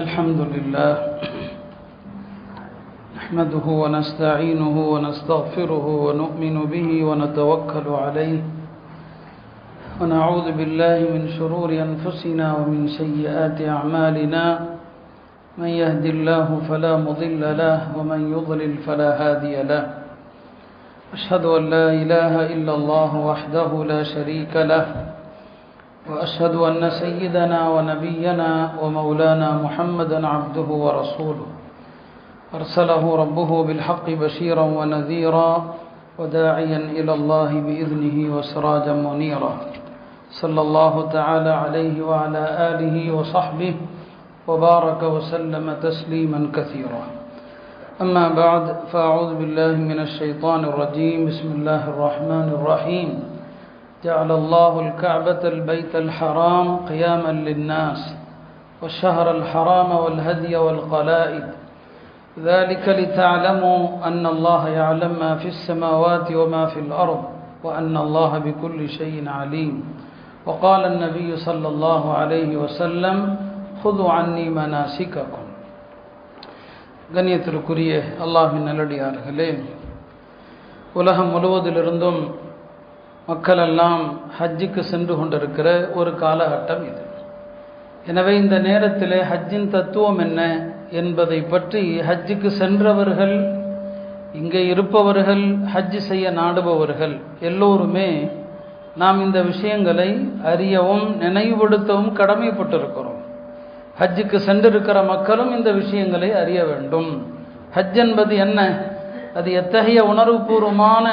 الحمد لله نحمده ونستعينه ونستغفره ونؤمن به ونتوكل عليه ونعوذ بالله من شرور أنفسنا ومن سيئات أعمالنا من يهد الله فلا مضل له ومن يضلل فلا هادي له أشهد أن لا إله إلا الله وحده لا شريك له وأشهد أن سيدنا ونبينا ومولانا محمدا عبده ورسوله أرسله ربه بالحق بشيرا ونذيرا وداعيا إلى الله بإذنه وسراجا منيرا صلى الله تعالى عليه وعلى آله وصحبه وبارك وسلم تسليما كثيرا أما بعد فأعوذ بالله من الشيطان الرجيم بسم الله الرحمن الرحيم جعل الله الكعبة البيت الحرام قياما للناس والشهر الحرام والهدي والقلائد ذلك لتعلموا أن الله يعلم ما في السماوات وما في الأرض وأن الله بكل شيء عليم وقال النبي صلى الله عليه وسلم خذوا عني مناسككم கண்ணியத்திற்குரிய அல்லாஹ்வின் நல்லடியார்களே, உலகம் முழுவதிலிருந்தும் மக்கள் எல்லாம் ஹஜ்ஜுக்கு சென்று கொண்டிருக்கிற ஒரு காலகட்டம் இது. எனவே இந்த நேரத்தில் ஹஜ்ஜின் தத்துவம் என்ன என்பதை பற்றி ஹஜ்ஜுக்கு சென்றவர்கள், இங்கே இருப்பவர்கள், ஹஜ்ஜு செய்ய நாடுபவர்கள் எல்லோருமே நாம் இந்த விஷயங்களை அறியவும் நினைவுபடுத்தவும் கடமைப்பட்டிருக்கிறோம். ஹஜ்ஜுக்கு சென்றிருக்கிற மக்களும் இந்த விஷயங்களை அறிய வேண்டும். ஹஜ் என்பது என்ன, அது எத்தகைய உணர்வுபூர்வமான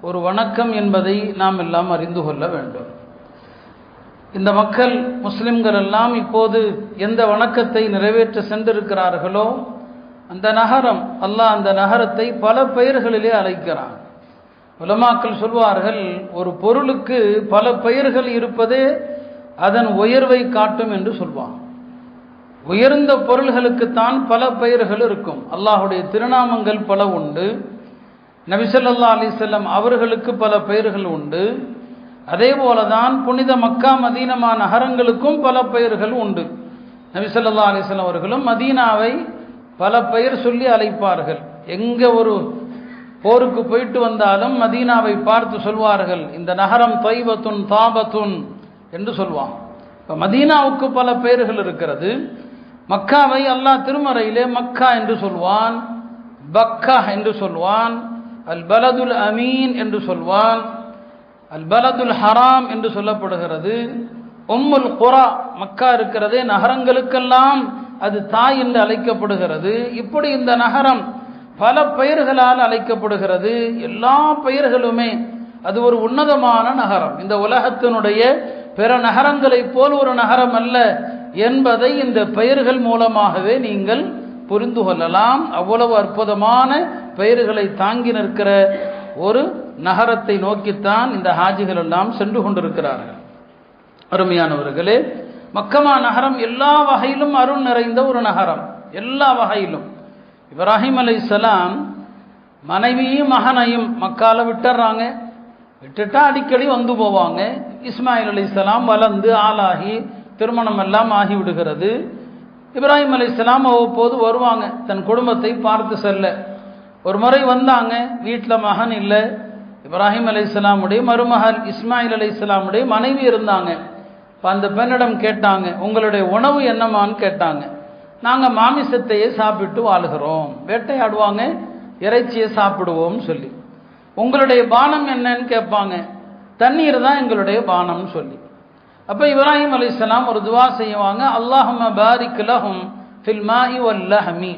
ஒரு வணக்கம் என்பதை நாம் எல்லாம் அறிந்து கொள்ள வேண்டும். இந்த மக்கள் முஸ்லிம்கள் எல்லாம் இப்போது எந்த வணக்கத்தை நிறைவேற்ற சென்றிருக்கிறார்களோ அந்த நகரம், அல்லாஹ் அந்த நகரத்தை பல பெயர்களிலே அழைக்கிறான். உலமாக்கள் சொல்வார்கள், ஒரு பொருளுக்கு பல பெயர்கள் இருப்பதே அதன் உயர்வை காட்டும் என்று சொல்வான். உயர்ந்த பொருள்களுக்குத்தான் பல பெயர்கள் இருக்கும். அல்லாஹுடைய திருநாமங்கள் பல உண்டு. நபி ஸல்லல்லாஹு அலைஹி வஸல்லம் அவர்களுக்கு பல பெயர்கள் உண்டு. அதே போலதான் புனித மக்கா மதீனா நகரங்களுக்கும் பல பெயர்கள் உண்டு. நபி ஸல்லல்லாஹு அலைஹி வஸல்லம் அவர்களும் மதீனாவை பல பெயர் சொல்லி அழைப்பார்கள். எங்க ஒரு போருக்கு போயிட்டு வந்தாலும் மதீனாவை பார்த்து சொல்வார்கள், இந்த நகரம் தைபத்துன் தாபத்துன் என்று சொல்வான். இப்போ மதீனாவுக்கு பல பெயர்கள் இருக்கிறது. மக்காவை அல்லாஹ் திருமறையிலே மக்கா என்று சொல்வான், பக்கா என்று சொல்வான், அல் பலதுல் அமீன் என்று சொல்வான், அல் பலதுல் ஹராம் என்று சொல்லப்படுகிறது. உம்முல் குரா, மக்கா இருக்கிறதே நகரங்களுக்கெல்லாம் அது தாய் என்று அழைக்கப்படுகிறது. இப்படி இந்த நகரம் பல பெயர்களால் அழைக்கப்படுகிறது. எல்லா பெயர்களுமே அது ஒரு உன்னதமான நகரம், இந்த உலகத்தினுடைய பிற நகரங்களைப் போல் ஒரு நகரம் அல்ல என்பதை இந்த பெயர்கள் மூலமாகவே நீங்கள் புரிந்து கொள்ளலாம். அவ்வளவு அற்புதமான பெயர்களை தாங்கி நிற்கிற ஒரு நகரத்தை நோக்கித்தான் இந்த ஹாஜிகள் எல்லாம் சென்று கொண்டிருக்கிறார்கள். அருமையானவர்களே, மக்கமா நகரம் எல்லா வகையிலும் அருள் நிறைந்த ஒரு நகரம், எல்லா வகையிலும். இப்ராஹிம் அலைஹிஸ்ஸலாம் மனைவியும் மகனையும் மக்கால விட்டுறாங்க. விட்டுட்டா அடிக்கடி வந்து போவாங்க. இஸ்மாயில் அலைஹிஸ்ஸலாம் வளர்ந்து ஆளாகி திருமணம் எல்லாம் ஆகிவிடுகிறது. இப்ராஹிம் அலைஹிஸ்ஸலாம் அவ்வப்போது வருவாங்க தன் குடும்பத்தை பார்த்து செல்ல. ஒரு முறை வந்தாங்க, வீட்டில் மகன் இல்லை. இப்ராஹிம் அலைஹிஸ்ஸலாமுடைய மருமகள் இஸ்மாயில் அலைஹிஸ்ஸலாமுடைய மனைவி இருந்தாங்க. இப்போ அந்த பெண்ணிடம் கேட்டாங்க, உங்களுடைய உணவு என்னமான்னு கேட்டாங்க. நாங்கள் மாமிசத்தையே சாப்பிட்டு வாழுகிறோம், வேட்டையாடுவாங்க, இறைச்சியை சாப்பிடுவோம் சொல்லி. உங்களுடைய பானம் என்னன்னு கேட்பாங்க, தண்ணீர் தான் எங்களுடைய பானம்னு சொல்லி. அப்போ இப்ராஹிம் அலைஹிஸ்ஸலாம் ஒரு துவா செய்வாங்க, அல்லாஹும்ம பாரிக் லஹும் ஃபில் மாஇ வல் லஹ்மி,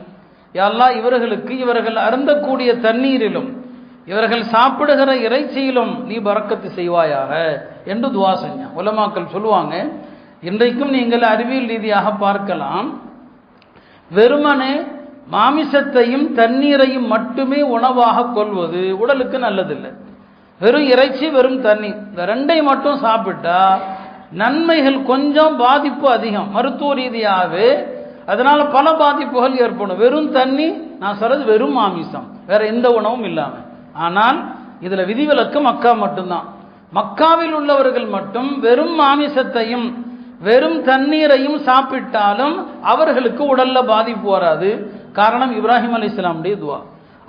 யா அல்லாஹ் இவர்களுக்கு இவர்கள் அருந்தக்கூடிய தண்ணீரிலும் இவர்கள் சாப்பிடுகிற இறைச்சியிலும் நீ பரக்கத்து செய்வாயாக என்று துவா செஞ்சான். உலமாக்கள் சொல்லுவாங்க, இன்றைக்கும் நீங்கள் அறிவியல் ரீதியாக பார்க்கலாம், வெறுமனே மாமிசத்தையும் தண்ணீரையும் மட்டுமே உணவாக கொள்வது உடலுக்கு நல்லதில்லை. வெறும் இறைச்சி வெறும் தண்ணி இந்த ரெண்டையும் மட்டும் சாப்பிட்டா நன்மைகள் கொஞ்சம், பாதிப்பு அதிகம் மருத்துவ ரீதியாகவே. அதனால பல பாதிப்புகள் ஏற்படும். வெறும் தண்ணி, நான் சொல்றது வெறும் மாமிசம், வேற எந்த உணவும் இல்லாமல். ஆனால் இதுல விதிவிலக்கு மக்கா மட்டும்தான். மக்காவில் உள்ளவர்கள் மட்டும் வெறும் மாமிசத்தையும் வெறும் தண்ணீரையும் சாப்பிட்டாலும் அவர்களுக்கு உடல்ல பாதிப்பு வராது. காரணம் இப்ராஹிம் அலைஹிஸ்ஸலாமுடைய துஆ.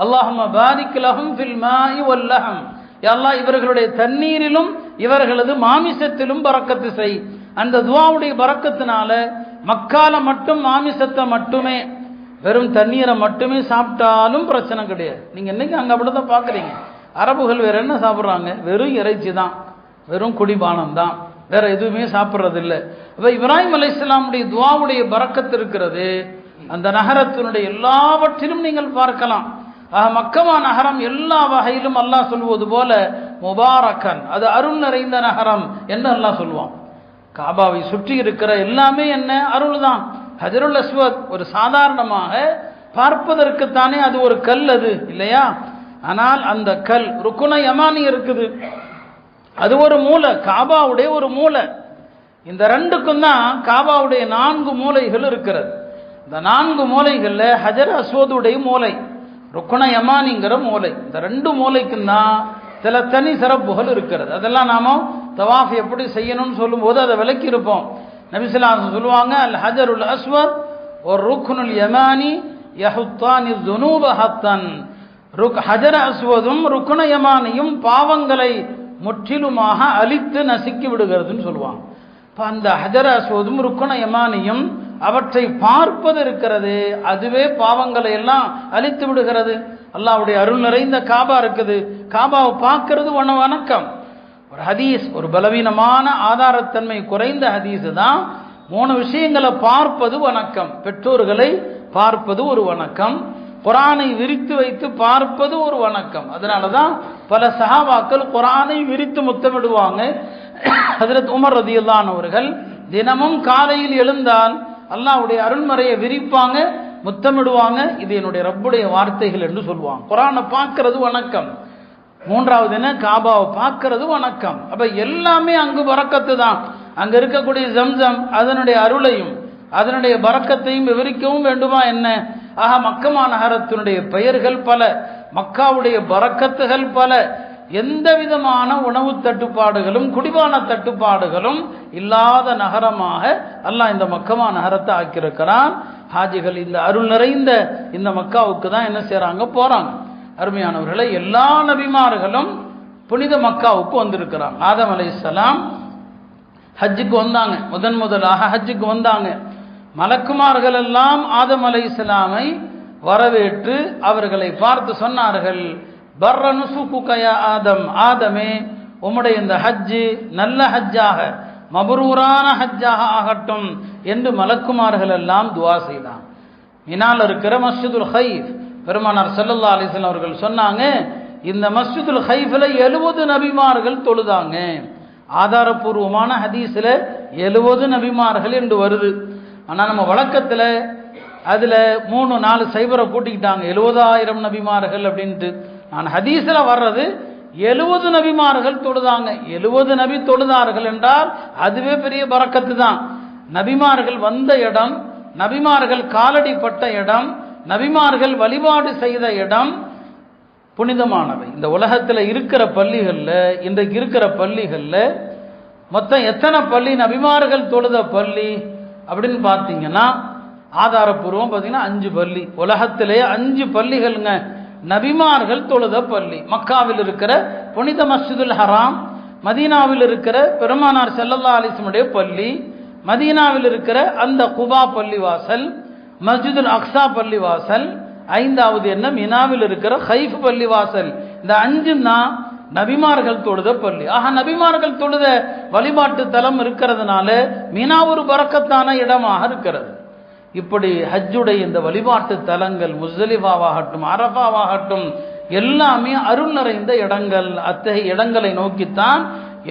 அல்லாஹும்ம பாரிக் லஹும் ஃபில் மாஇ வல் லஹம். யா அல்லாஹ் இவர்களுடைய தண்ணீரிலும் இவர்களது மாமிசத்திலும் பரக்கத்து செய். அந்த துஆவுடைய பரக்கத்தினால மக்கால மட்டும் மாமிசத்தை மட்டுமே வெறும் தண்ணீரை மட்டுமே சாப்பிட்டாலும் பிரச்சனை கிடையாது. நீங்க இன்னைக்கு அங்க அப்படிதான் பாக்குறீங்க. அரபுகள் வேற என்ன சாப்பிட்றாங்க? வெறும் இறைச்சி தான், வெறும் குடிபானம் தான், வேற எதுவுமே சாப்பிட்றது இல்லை. அப்ப இப்ராஹிம் அலைஹிஸ்ஸலாமுடைய துஆவுடைய பரக்கத்து இருக்கிறது. அந்த நகரத்தினுடைய எல்லாவற்றிலும் நீங்கள் பார்க்கலாம். மக்கமா நகரம் எல்லா வகையிலும் அல்லாஹ் சொல்வது போல முபாரக்கன், அது அருள் நிறைந்த நகரம் என்று அல்லாஹ் சொல்லுவான். காபாவை சுற்றி இருக்கிற எல்லாமே என்ன? அருள் தான். ஹஜருல் அஸ்வத் ஒரு சாதாரணமாக பார்ப்பதற்குத்தானே அது ஒரு கல், அது இல்லையா? ஆனால் அந்த கல் ருக்குன யமானி இருக்குது, அது ஒரு மூலை, காபாவுடைய ஒரு மூலை. இந்த ரெண்டுக்கும் தான் காபாவுடைய 4 மூலைகள் இருக்கிறது. இந்த 4 மூலைகள்ல ஹஜர் அஸ்வதுடைய மூலை, ருக்குன யமானிங்கிற மூலை, இந்த 2 மூலைக்கும் தான் சில தனி சிறப்புகள் இருக்கிறது. அதெல்லாம் நாம தவாஃப் எப்படி செய்யணும்னு சொல்லும்போது அதை விளக்கி இருப்போம். நபி ஸல்லல்லாஹு அலைஹி வஸல்லம் சொல்லுவாங்க, அல் ஹஜருல் அஸ்வத் ஒரு ருக்குனுல் யமானி யஹுத்தானி ذுனூப ஹத்தன். ஹஜர் அஸ்வதும் ருக்குன யமானியும் பாவங்களை முற்றிலுமாக அழித்து நசுக்கி விடுகிறதுன்னு சொல்லுவாங்க. இப்போ அந்த ஹஜர் அஸ்வதும் ருக்குன யமானியும் அவற்றை பார்ப்பது இருக்கிறது, அதுவே பாவங்களை எல்லாம் அழித்து விடுகிறது. அல்லாஹ்வுடைய அருள் நிறைந்த காபா இருக்குது, காபாவை பார்க்கறது வணக்கம். ஒரு ஹதீஸ், ஒரு பலவீனமான ஆதாரத்தன்மை குறைந்த ஹதீஸ் தான் 3 விஷயங்களை பார்ப்பது வணக்கம். பெற்றோர்களை பார்ப்பது ஒரு வணக்கம், குர்ஆனை விரித்து வைத்து பார்ப்பது ஒரு வணக்கம். அதனால தான் பல சஹாபாக்கள் குர்ஆனை விரித்து முத்தமிடுவாங்க. ஹஜ்ரத் உமர் ரலியல்லாஹு அன்ஹு அவர்கள் தினமும் காலையில் எழுந்தால் அல்லாஹ்வுடைய அருள்மறையை விரிப்பாங்க, முத்தமிடுவாங்க. இது என்னுடைய ரப்புடைய வார்த்தைகள் என்று சொல்லுவாங்க. குர்ஆனை பார்க்கிறது வணக்கம். 3வது என்ன? காபாவை பார்க்கிறது வணக்கம். அப்ப எல்லாமே அங்கு பரக்கத்து தான். அங்க இருக்கக்கூடிய ஜம்சம் அதனுடைய அருளையும் அதனுடைய பரக்கத்தையும் விவரிக்கவும் வேண்டுமா என்ன? ஆக மக்கமா நகரத்தினுடைய பெயர்கள் பல, மக்காவுடைய பரக்கத்துகள் பல. எந்த விதமான உணவு தட்டுப்பாடுகளும் குடிபான தட்டுப்பாடுகளும் இல்லாத நகரமாக அல்லாஹ் இந்த மக்கமா நகரத்தை ஆக்கியிருக்கிறான். ஹாஜிகள் இந்த அருள் நிறைந்த இந்த மக்காவுக்கு தான் என்ன செய்றாங்க? போறாங்க. அருமையானவர்களை, எல்லா நபிமார்களும் புனித மக்காவுக்கு வந்திருக்கிறாங்க. ஆதம் அலைஹிஸ்ஸலாம் ஹஜ்ஜுக்கு வந்தாங்க, முதலாக ஹஜ்ஜுக்கு வந்தாங்க. மலக்குமார்கள் எல்லாம் ஆதம் அலைஹிஸ்ஸலாமை வரவேற்று அவர்களை பார்த்து சொன்னார்கள், பர்ர நுசுகுக யா ஆதம், ஆதமே உம்முடைய இந்த ஹஜ்ஜு நல்ல ஹஜ்ஜாக மபரூரான ஹஜ்ஜாக ஆகட்டும் என்று மலக்குமார்கள் எல்லாம் துஆ செய்தாங்க. மினால் இருக்கிற மஸ்ஜிதுல் ஹைஃப், பெருமானார் ஸல்லல்லாஹு அலைஹி வஸல்லம் அவர்கள் சொன்னாங்க, இந்த மஸ்ஜிதுல் ஹைஃப்ல 70 நபிமார்கள் தொழுதாங்க. ஆதாரபூர்வமான ஹதீஸ்ல 70 நபிமார்கள் என்று வருது. ஆனா நம்ம வழக்கத்துல அதுல 3-4 சைபரை கூட்டிக்கிட்டாங்க, 70,000 நபிமார்கள் அப்படின்ட்டு. நான் ஹதீஸ்ல வர்றது 70 நபிமார்கள் தொழுதாங்க. 70 நபி தொழுதார்கள் என்றால் அதுவே பெரிய பரக்கத்து தான். நபிமார்கள் வந்த இடம், நபிமார்கள் காலடிப்பட்ட இடம், நபிமார்கள் வழிபாடு செய்த இடம் புனிதமானவை. இந்த உலகத்தில் இருக்கிற பள்ளிகளில், இன்றைக்கு இருக்கிற பள்ளிகளில் மொத்தம் எத்தனை பள்ளி நபிமார்கள் தொழுத பள்ளி அப்படின்னு பார்த்தீங்கன்னா, ஆதாரப்பூர்வம் பார்த்தீங்கன்னா 5 பள்ளி. உலகத்திலேயே 5 பள்ளிகள்ங்க நபிமார்கள் தொழுத பள்ளி. மக்காவில் இருக்கிற புனித மஸ்ஜிதுல் ஹராம், மதீனாவில் இருக்கிற பெருமானார் ஸல்லல்லாஹு அலைஹி வஸல்லம் பள்ளி, மதீனாவில் இருக்கிற அந்த குபா பள்ளிவாசல், மஸ்ஜிதுல் அக்ஸா பள்ளிவாசல், 5வது என்ன மினாவில் இருக்கிற ஹைஃப் பள்ளிவாசல். இந்த 5 தான் நபிமார்கள் தொழுத பள்ளி. ஆக நபிமார்கள் தொழுத வழிபாட்டு தலம் இருக்கிறதுனால மினா ஒரு பரக்கத்தான இடமாக இருக்கிறது. இப்படி ஹஜ்ஜுடைய இந்த வழிபாட்டு தலங்கள் முஸ்தலிஃபாவாகட்டும் அரஃபாவாகட்டும் எல்லாமே அருள் நிறைந்த இடங்கள். அத்தகைய இடங்களை நோக்கித்தான்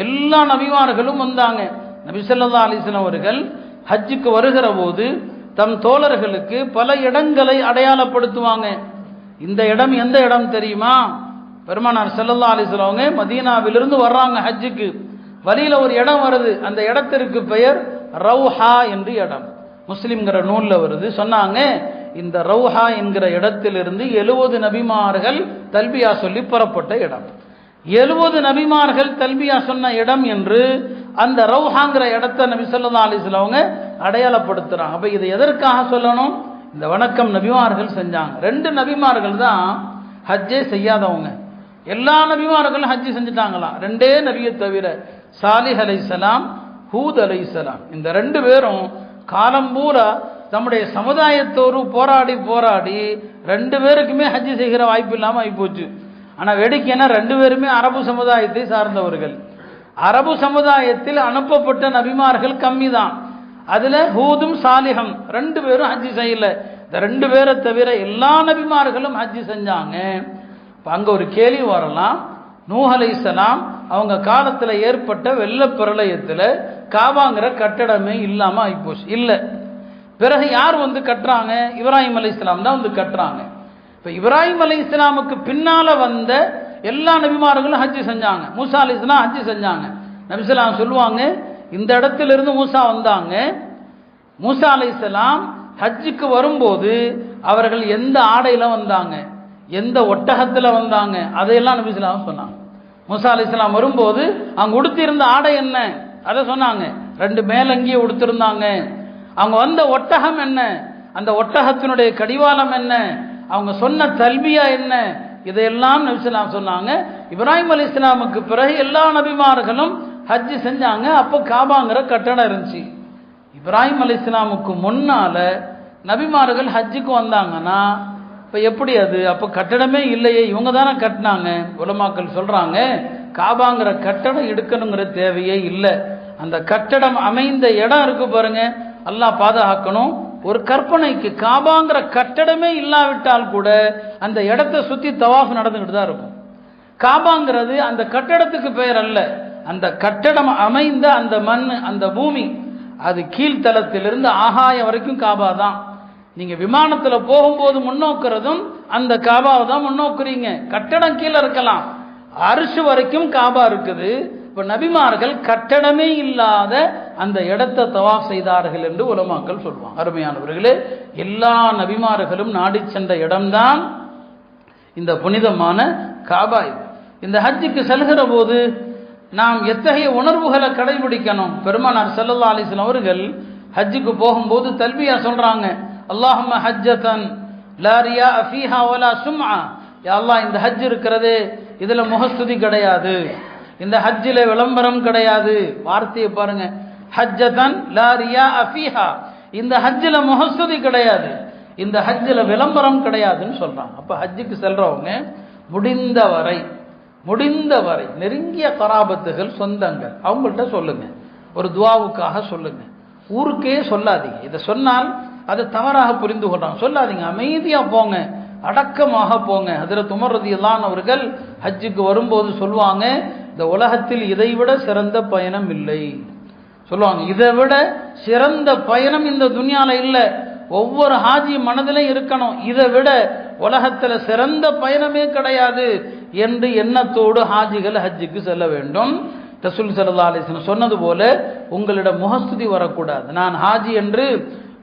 எல்லா நபிமார்களும் வந்தாங்க. நபி ஸல்லல்லாஹு அலைஹி வஸல்லம் அவர்கள் ஹஜ்ஜுக்கு வருகிற போது தம் தோழர்களுக்கு பல இடங்களை அடையாளப்படுத்துவாங்க. இந்த இடம் எந்த இடம் தெரியுமா? பெருமானார் ஸல்லல்லாஹு அலைஹி வஸல்லம் மதீனாவிலிருந்து வர்றாங்க ஹஜ்ஜுக்கு. வழியில ஒரு இடம் வருது, அந்த இடத்திற்கு பெயர் ரௌஹா என்று இடம். முஸ்லிம்ங்கிற நூல்ல வருது. சொன்னாங்க, இந்த ரௌஹா என்கிற இடத்திலிருந்து 70 நபிமார்கள் தல்பியா சொல்லி புறப்பட்ட இடம். 70 நபிமார்கள் தல்பியா சொன்ன இடம் என்று அந்த ரௌஹாங்கிற இடத்த நபி ஸல்லல்லாஹு அலைஹி வஸல்லம் அவங்க அடையாளப்படுத்துறாங்க. அப்ப இதை எதற்காக சொல்லணும்? இந்த வணக்கம் நபிமார்கள் செஞ்சாங்க. 2 நபிமார்கள் தான் ஹஜ்ஜே செய்யாதவங்க. எல்லா நபிமார்களும் ஹஜ்ஜி செஞ்சுட்டாங்களாம். 2 நபியை தவிர சாலிஹ் அலைஹிஸ்ஸலாம், ஹூத் அலைஹிஸ்ஸலாம். இந்த 2 பேரும் காலம் பூரா நம்முடைய சமுதாயத்தோடு போராடி 2 பேருக்குமே ஹஜ்ஜி செய்கிற வாய்ப்பு இல்லாமல் ஆகிப்போச்சு. ஆனால் வேடிக்கைன்னா 2 பேருமே அரபு சமுதாயத்தை சார்ந்தவர்கள். அரபு சமுதாயத்தில் அனுப்பப்பட்ட நபிமார்கள் கம்மி தான். அதுல ஹூதும் சாலிஹம் 2 பேரும் ஹஜ்ஜி செய்யல. இந்த 2 பேரை தவிர எல்லா நபிமார்களும் ஹஜ்ஜி செஞ்சாங்க. அங்க ஒரு கேள்வி வரலாம், நூஹ் அலைஹிஸ்ஸலாம் அவங்க காலத்துல ஏற்பட்ட வெள்ள பிரளயத்துல காபாங்கிற கட்டடமே இல்லாம ஆயிப்போச்சு. இல்ல, பிறகு யார் வந்து கட்டுறாங்க? இப்ராஹிம் அலைஹிஸ்ஸலாம் தான் வந்து கட்டுறாங்க. இப்ப இப்ராஹிம் அலைஹிஸ்ஸலாமுக்கு பின்னால வந்த எல்லா நபிமார்களும் ஹஜ்ஜி செஞ்சாங்க. மூசா அலைஹிஸ்ஸலாம் ஹஜ்ஜி செஞ்சாங்க. நபி ஸல்லல்லாஹு அலைஹி வஸல்லம் சொல்லுவாங்க, இந்த இடத்திலிருந்து மூசா வந்தாங்க. மூசா அலைஹிஸ்ஸலாம் ஹஜ்ஜுக்கு வரும்போது அவர்கள் எந்த ஆடையில வந்தாங்க, எந்த ஒட்டகத்துல வந்தாங்க, அதையெல்லாம் நபி ஸல்லல்லாஹு அலைஹி வஸல்லம் சொன்னாங்க. மூசா அலைஹிஸ்ஸலாம் வரும்போது அவங்க உடுத்திருந்த ஆடை என்ன அதை சொன்னாங்க. 2 மேலங்கியை உடுத்திருந்தாங்க. அவங்க வந்த ஒட்டகம் என்ன, அந்த ஒட்டகத்தினுடைய கடிவாளம் என்ன, அவங்க சொன்ன தல்பியா என்ன, இதையெல்லாம் நபி ஸல்லல்லாஹு அலைஹி வஸல்லம் சொன்னாங்க. இப்ராஹிம் அலைஹிஸ்ஸலாமுக்கு பிறகு எல்லா நபிமார்களும் ஹஜ்ஜி செஞ்சாங்க. அப்போ காபாங்கிற கட்டடம் இருந்துச்சு. இப்ராஹிம் அலைஹிஸ்ஸலாமுக்கு முன்னால நபிமார்கள் ஹஜ்ஜுக்கு வந்தாங்கன்னா இப்போ எப்படி அது? அப்போ கட்டடமே இல்லையே, இவங்க தானே கட்டினாங்க. உலமாக்கள் சொல்றாங்க, காபாங்கிற கட்டடம் எடுக்கணுங்கிற தேவையே இல்லை. அந்த கட்டடம் அமைந்த இடம் இருக்கு பாருங்க, அல்லாஹ் பாதுகாக்கணும். ஒரு கற்பனைக்கு காபாங்கிற கட்டடமே இல்லாவிட்டால் கூட அந்த இடத்தை சுத்தி தவாஃப் நடந்துகிட்டு தான் இருக்கும். காபாங்கிறது அந்த கட்டடத்துக்கு பெயர் அல்ல, அந்த கட்டடம் அமைந்த அந்த மண், அந்த பூமி, அது கீழ்த்தளத்திலிருந்து ஆகாயம் வரைக்கும் காபா தான். நீங்க விமானத்துல போகும்போது முன்னோக்குறதும் அந்த காபாவை தான் முன்னோக்குறீங்க. கட்டடம் கீழே இருக்கலாம், அரிசி வரைக்கும் காபா இருக்குது. இப்ப நபிமார்கள் கட்டடமே இல்லாத அந்த இடத்தை தவாஃப் செய்தார்கள் என்று உலமாக்கள் சொல்லுவாங்க. அருமையானவர்களே, எல்லா நபிமார்களும் நாடி சென்ற இடம்தான் இந்த புனிதமான காபா. இந்த ஹஜ்ஜுக்கு செல்கிற போது நாம் எத்தகைய உணர்வுகளை கடைபிடிக்கணும்? பெருமானார் ஸல்லல்லாஹு அலைஹி வஸல்லம் அவர்கள் ஹஜ்ஜுக்கு போகும்போது தல்பியா சொல்றாங்க, அல்லாஹும்ம ஹஜ்ஜதன் லா ரியா ஃபீஹா வலா சும்ஆ. யா அல்லாஹ், இந்த ஹஜ் இருக்கிறதே இதுல முகஸ்துதி கிடையாது, இந்த ஹஜ்ஜில விளம்பரம் கிடையாது. வார்த்தையை பாருங்க, ஹஜ்ஜதன் லா ரியா ஃபீஹா, இந்த ஹஜ்ஜில முகஸ்துதி கிடையாது, இந்த ஹஜ்ஜில விளம்பரம் கிடையாதுன்னு சொல்றாங்க. அப்ப ஹஜ்ஜுக்கு செல்றவங்க முடிந்த வரை நெருங்கிய கராபத்துகள், சொந்தங்கள், அவங்கள்ட்ட சொல்லுங்க, ஒரு துவாவுக்காக சொல்லுங்க. ஊருக்கே சொல்லாதீங்க. இதை சொன்னால் அது தவறாக புரிந்து கொள்றாங்க. சொல்லாதீங்க, அமைதியா போங்க, அடக்கமாக போங்க. ஹஜ்ரத் உமர் ரலியல்லாஹு அன்ஹு அவர்கள் ஹஜ்ஜுக்கு வரும்போது சொல்லுவாங்க, இந்த உலகத்தில் இதைவிட சிறந்த பயணம் இல்லை சொல்லுவாங்க. இதை விட சிறந்த பயணம் இந்த துன்யால இல்லை. ஒவ்வொரு ஹாஜி மனதிலும் இருக்கணும், இதை விட உலகத்துல சிறந்த பயணமே கிடையாது என்று எண்ணத்தோடு ஹாஜிகள் ஹஜ்ஜுக்கு செல்ல வேண்டும். ரசூல் ஸல்லல்லாஹு அலைஹி வஸல்லம் சொன்னது போல உங்களிடம் முகஸ்துதி வரக்கூடாது. நான் ஹாஜி என்று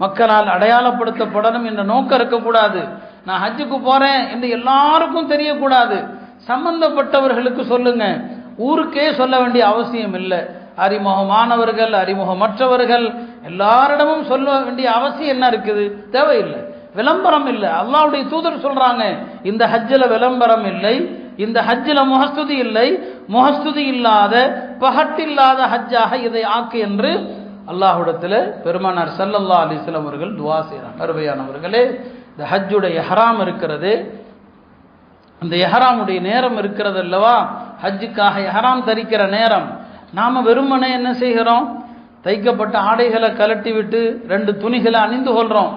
மக்களால் அடையாளப்படுத்தப்படணும் என்ற நோக்கம் இருக்கக்கூடாது. நான் ஹஜ்ஜுக்கு போறேன் என்று எல்லாருக்கும் தெரியக்கூடாது. சம்பந்தப்பட்டவர்களுக்கு சொல்லுங்க, ஊருக்கே சொல்ல வேண்டிய அவசியம் இல்லை. அறிமுகமானவர்கள், அறிமுகமற்றவர்கள் எல்லாரிடமும் சொல்ல வேண்டிய அவசியம் என்ன இருக்குது? தேவையில்லை. விளம்பரம் இல்லை. அல்லாஹ்வுடைய தூதர் சொல்றாங்க, இந்த ஹஜ்ஜில விளம்பரம் இல்லை, இந்த ஹஜ்ஜில முகஸ்துதி இல்லை, முகஸ்துதி இல்லாத பகட்டில்லாத ஹஜ்ஜாக இதை ஆக்கு என்று அல்லாஹ்விடத்துல பெருமானார் ஸல்லல்லாஹு அலைஹி வஸல்லம் அவர்கள் துஆ செய்றாங்க. அருமையானவர்களே, இந்த ஹஜ்ஜுடைய இஹ்ராம் இருக்கிறது, அந்த இஹ்ராமுடைய நேரம் இருக்கிறது அல்லவா, ஹஜ்ஜுக்காக இஹ்ராம் தரிக்கிற நேரம். நாம வெறுமனே என்ன செய்கிறோம்? தைக்கப்பட்ட ஆடைகளை கலட்டி விட்டு 2 துணிகளை அணிந்து கொள்றோம்.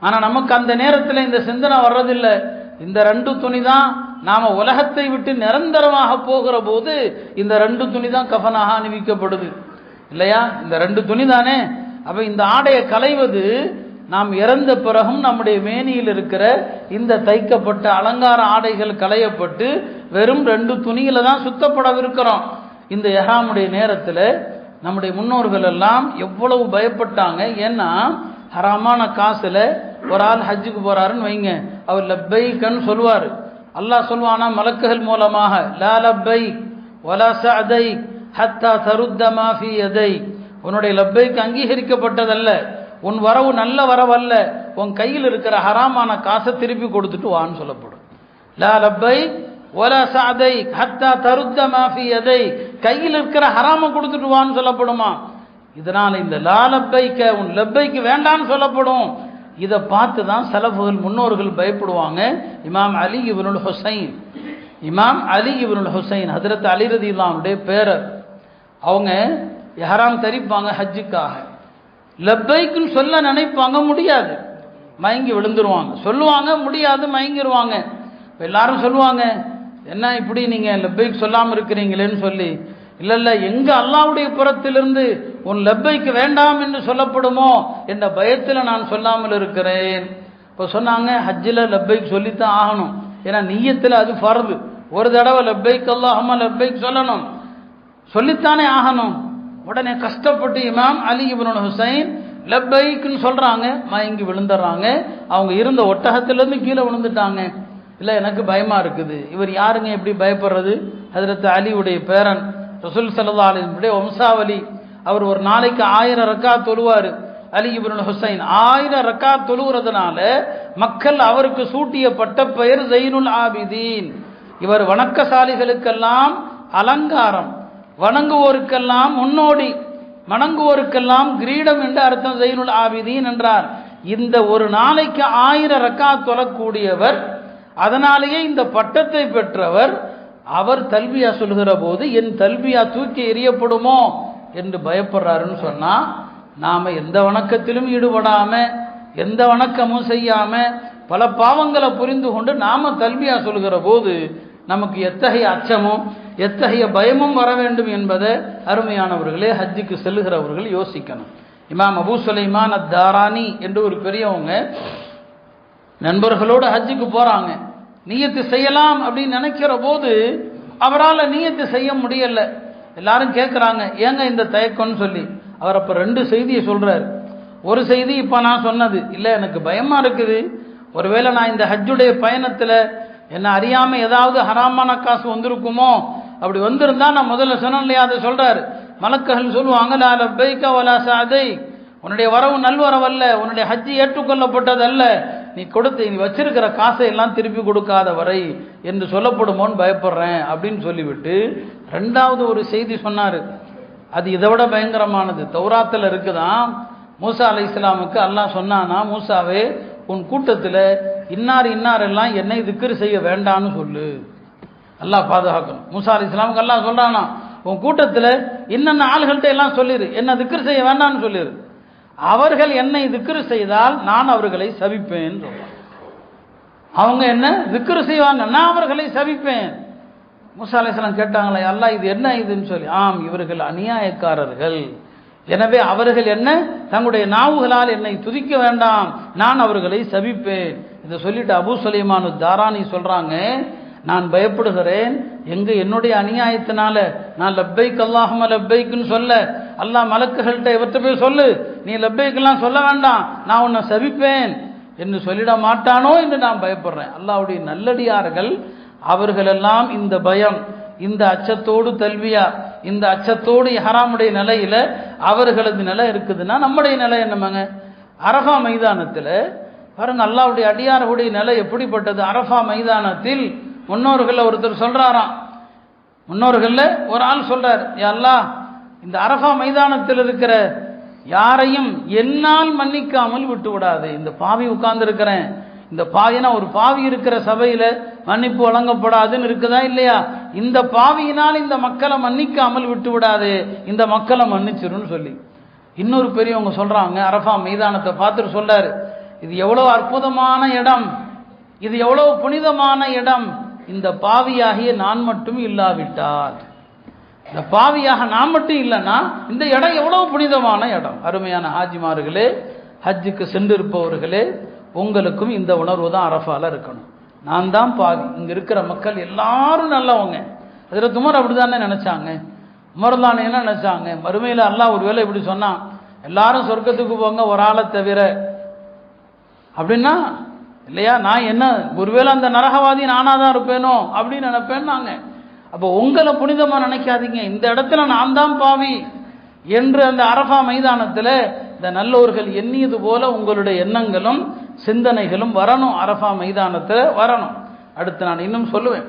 ஆனா நமக்கு அந்த நேரத்தில் இந்த சிந்தனை வர்றதில்லை. இந்த 2 துணி தான் நாம உலகத்தை விட்டு நிரந்தரமாக போகிற போது இந்த 2 துணி தான் கஃனாக அணிவிக்கப்படுது இல்லையா? இந்த 2 துணி தானே. அப்ப இந்த ஆடையை களைவது நாம் இறந்த பிறகும் நம்முடைய மேனியில் இருக்கிற இந்த தைக்கப்பட்ட அலங்கார ஆடைகள் களையப்பட்டு வெறும் 2 துணியில தான் சுத்தப்படவிருக்கிறோம். இந்த இஹ்ராமுடைய நேரத்தில் நம்முடைய முன்னோர்கள் எல்லாம் எவ்வளவு பயப்பட்டாங்க. ஏன்னா ஹராமான காசுல ஒரு ஆள் ஹஜ்ஜுக்கு போறாருன்னு வைங்க, அவர் லப்பைக்கன்னு சொல்லுவார். அல்லாஹ் சொல்வானா மலக்குகள் மூலமாக, லா லப்பைக் வலா சஅதைக் ஹத்தா தருத்த மாஃபி யதை, உன்னுடைய லப்பைக்கு அங்கீகரிக்கப்பட்டதல்ல, உன் வரவு நல்ல வரவல்ல, உன் கையில் இருக்கிற ஹராமான காசை திருப்பி கொடுத்துட்டு வான்னு சொல்லப்படும். லா லப்பைக் வலா சஅதைக் ஹத்தா தருத்த மாஃபி யதை, கையில் இருக்கிற ஹராம கொடுத்துட்டு வான்னு சொல்லப்படுமா. இதனால இந்த லா லப்பைக்க, உன் லப்பைக்கு வேண்டான்னு சொல்லப்படும். இதை பார்த்து தான் சலஃபுகள் முன்னோர்கள் பயப்படுவாங்க. இமாம் அலி இப்னுல் ஹுசைன், இமாம் அலி இப்னுல் ஹுசைன் ஹஜ்ரத் அலி ரலியல்லாஹு அன்ஹுடைய பேரர், அவங்க இஹ்ராம் தரிப்பாங்க ஹஜ்ஜுக்காக. லப்பைக்குன்னு சொல்ல நினைப்பாங்க, முடியாது, மயங்கி விழுந்துருவாங்க. சொல்லுவாங்க, முடியாது, மயங்கிடுவாங்க. எல்லாரும் சொல்லுவாங்க, என்ன இப்படி நீங்கள் லப்பைக்கு சொல்லாமல் இருக்கிறீங்களேன்னு சொல்லி. இல்லை இல்லை, எங்கே அல்லாஹ்வுடைய புறத்திலிருந்து உன் லப்பைக்கு வேண்டாம் என்று சொல்லப்படுமோ என்ற பயத்தில் நான் சொல்லாமல் இருக்கிறேன். இப்போ சொன்னாங்க, ஹஜ்ஜில் லப்பைக்கு சொல்லித்தான் ஆகணும், ஏன்னா நீயத்தில் அது ஃபர்து. ஒரு தடவை லப்பைக் அல்லாஹும்ம லப்பைக் சொல்லணும், சொல்லித்தானே ஆகணும். உடனே கஷ்டப்பட்டு இமாம் அலி இப்னுல் ஹுசைன் லப்பைக்குன்னு சொல்கிறாங்க, மயங்கி விழுந்துடுறாங்க. அவங்க இருந்த ஒட்டகத்திலேருந்து கீழே விழுந்துட்டாங்க. இல்லை எனக்கு பயமாக இருக்குது. இவர் யாருங்க எப்படி பயப்படுறது? ஹஜ்ரத் அலியுடைய பேரன், ரசூல் ஸல்லல்லாஹு அலைஹி வஸல்லம் வம்சாவளி. அவர் ஒரு நாளைக்கு 1000 ரக்காத் தொழுவார். அலி இப்னுல் ஹுசைன் 1000 ரக்காத் தொழுகிறதுனால மக்கள் அவருக்கு சூட்டிய பட்ட பெயர் ஸைனுல் ஆபிதீன். இவர் வணக்கசாலிகளுக்கெல்லாம் அலங்காரம், வணங்குவோருக்கெல்லாம் முன்னோடி, வணங்குவோருக்கெல்லாம் கிரீடம் என்று அர்த்தம். ஸைனுல் ஆபிதீன் என்றார். இந்த ஒரு நாளைக்கு 1000 ரக்காத் தொழக்கூடியவர், அதனாலேயே இந்த பட்டத்தை பெற்றவர். அவர் தல்பியா சொல்கிற போது என் தல்பியா தூக்கி எறியப்படுமோ என்று பயப்படுறாருன்னு சொன்னா, நாம எந்த வணக்கத்திலும் ஈடுபடாம, எந்த வணக்கமும் செய்யாம, பல பாவங்களை புரிந்து கொண்டு நாம தல்பியா சொல்கிற போது நமக்கு எத்தகைய அச்சமும் எத்தகைய பயமும் வர வேண்டும் என்பதை அருமையானவர்களே, ஹஜ்ஜுக்கு செல்லுகிறவர்கள் யோசிக்கணும். இமாம் அபூ சுலைமான் அத்தாரானி என்று ஒரு பெரியவங்க நண்பர்களோடு ஹஜ்ஜுக்கு போறாங்க. நியத்து செய்யலாம் அப்படின்னு நினைக்கிற போது அவரால் நியத்து செய்ய முடியல. எல்லாரும் கேட்குறாங்க, ஏங்க இந்த தயக்கம்னு சொல்லி. அவர் அப்போ 2 செய்தியை சொல்றாரு. ஒரு செய்தி இப்போ நான் சொன்னது இல்லை, எனக்கு பயமா இருக்குது, ஒருவேளை நான் இந்த ஹஜ்ஜுடைய பயணத்தில் என்ன அறியாமல் ஏதாவது ஹராமான காசு வந்திருக்குமோ, அப்படி வந்திருந்தா நான் முதல்ல சொன்னேன் இல்லையா, அதை சொல்றாரு. மலக்குகள் சொல்லுவாங்க, லா லப்பைக வலா சஅதைக், உன்னுடைய வரவு நல்வரவல்ல, உன்னுடைய ஹஜ்ஜி ஏற்றுக்கொள்ளப்பட்டதல்ல, நீ வச்சிருக்கிற காசை எல்லாம் திருப்பி கொடுக்காத வரை என்று சொல்லப்படுமோன்னு பயப்படுறேன் அப்படின்னு சொல்லிவிட்டு 2வது ஒரு செய்தி சொன்னார். அது இதை விட பயங்கரமானது. தௌராத்தில் இருக்குதான், மூசா அலைஹிஸ்ஸலாமுக்கு அல்லாஹ் சொன்னானா, மூசாவே உன் கூட்டத்தில் இன்னார் எல்லாம் என்னை திக்ர் செய்ய வேண்டான்னு சொல்லு. அல்லாஹ் பாதுகாக்கணும். மூசா அலைஹிஸ்ஸலாமுக்கு அல்லாஹ் சொல்றானா, உன் கூட்டத்தில் இன்னென்ன ஆள்கள்கிட்ட எல்லாம் சொல்லிடு, என்ன திக்ர் செய்ய வேண்டான்னு சொல்லிடு. அவர்கள் என்னை திக்ரு செய்தால் நான் அவர்களை சபிப்பேன். அவங்க என்ன திக்ரு செய்வாங்க, நான் அவர்களை சபிப்பேன். மூசா அலைஹிஸ்ஸலாம் கேட்டாங்களே, அல்லாஹ் இது என்ன இதுன்னு சொல்லி. ஆம், இவர்கள் அநியாயக்காரர்கள், எனவே அவர்கள் என்ன தங்களுடைய நாவுகளால் என்னை துதிக்க வேண்டாம், நான் அவர்களை சபிப்பேன். இதை சொல்லிட்டு அபூ சுலைமான் தாரானி சொல்றாங்க, நான் பயப்படுகிறேன், எங்க என்னுடைய அநியாயத்தினால நான் லப்பைக் அல்லாஹும்ம லப்பைக்குன்னு சொல்ல அல்லாஹ் மலக்குகள்கிட்ட இவர்கிட்ட போய் சொல்லு, நீ லப்பைக்கெல்லாம் சொல்ல வேண்டாம், நான் உன்னை சபிப்பேன் என்று சொல்லிட மாட்டானோ என்று நான் பயப்படுறேன். அல்லாஹ்வுடைய நல்லடியார்கள் அவர்களெல்லாம் இந்த பயம், இந்த அச்சத்தோடு தல்வியா, இந்த அச்சத்தோடு இஹ்ராமுடைய நிலையில அவர்களது நிலை இருக்குதுன்னா நம்முடைய நிலை என்னமாங்க? அரஃபா மைதானத்தில் பாருங்க, அல்லாஹ்வுடைய அடியார்களுடைய நிலை எப்படிப்பட்டது. அரஃபா மைதானத்தில் முன்னோர்கள் ஒருத்தர் சொல்றாராம், முன்னோர்கள் ஒரு ஆள் சொல்றார், யா அல்லாஹ், இந்த அரஃபா மைதானத்தில் இருக்கிற யாரையும் என்னால் மன்னிக்காமல் விட்டு விடாது. இந்த பாவி உட்கார்ந்து இருக்கிறேன், இந்த பாவினா ஒரு பாவி இருக்கிற சபையில மன்னிப்பு வழங்கப்படாதுன்னு இருக்குதா இல்லையா? இந்த பாவியினால் இந்த மக்களை மன்னிக்காமல் விட்டு விடாது, இந்த மக்களை மன்னிச்சிருன்னு சொல்லி. இன்னொரு பெரியவங்க சொல்றாங்க, அரஃபா மைதானத்தை பார்த்துட்டு சொல்றாரு, இது எவ்வளவு அற்புதமான இடம், இது எவ்வளவு புனிதமான இடம், இந்த பாவியாகிய நான் மட்டும் இல்லாவிட்டால், இந்த பாவியாக நான் மட்டும் இல்லைன்னா இந்த இடம் எவ்வளவு புனிதமான இடம். அருமையான ஹாஜிமார்களே, ஹஜ்ஜுக்கு சென்றிருப்பவர்களே, உங்களுக்கும் இந்த உணர்வு தான் அரஃபால இருக்கணும். நான் தான் பாவி, இங்க இருக்கிற மக்கள் எல்லாரும் நல்லவங்க. அதில் உமர் அப்படிதானே நினைச்சாங்க. உமர்தான் என்ன நினைச்சாங்க, மறுமையில் அல்லாஹ் ஒரு வேளை இப்படி சொன்னான், எல்லாரும் சொர்க்கத்துக்கு போங்க ஒரு ஆளை தவிர அப்படின்னா இல்லையா, நான் என்ன ஒருவேளை அந்த நரகவாதி நானா தான் இருப்பேனோ அப்படின்னு நினைப்பேன். நாங்க அப்போ உங்களை புனிதமாக நினைக்காதீங்க, இந்த இடத்துல நான் தான் பாவி என்று அந்த அரஃபா மைதானத்தில் இந்த நல்லோர்கள் எண்ணியது போல உங்களுடைய எண்ணங்களும் சிந்தனைகளும் வரணும், அரஃபா மைதானத்தில் வரணும். அடுத்து நான் இன்னும் சொல்லுவேன்,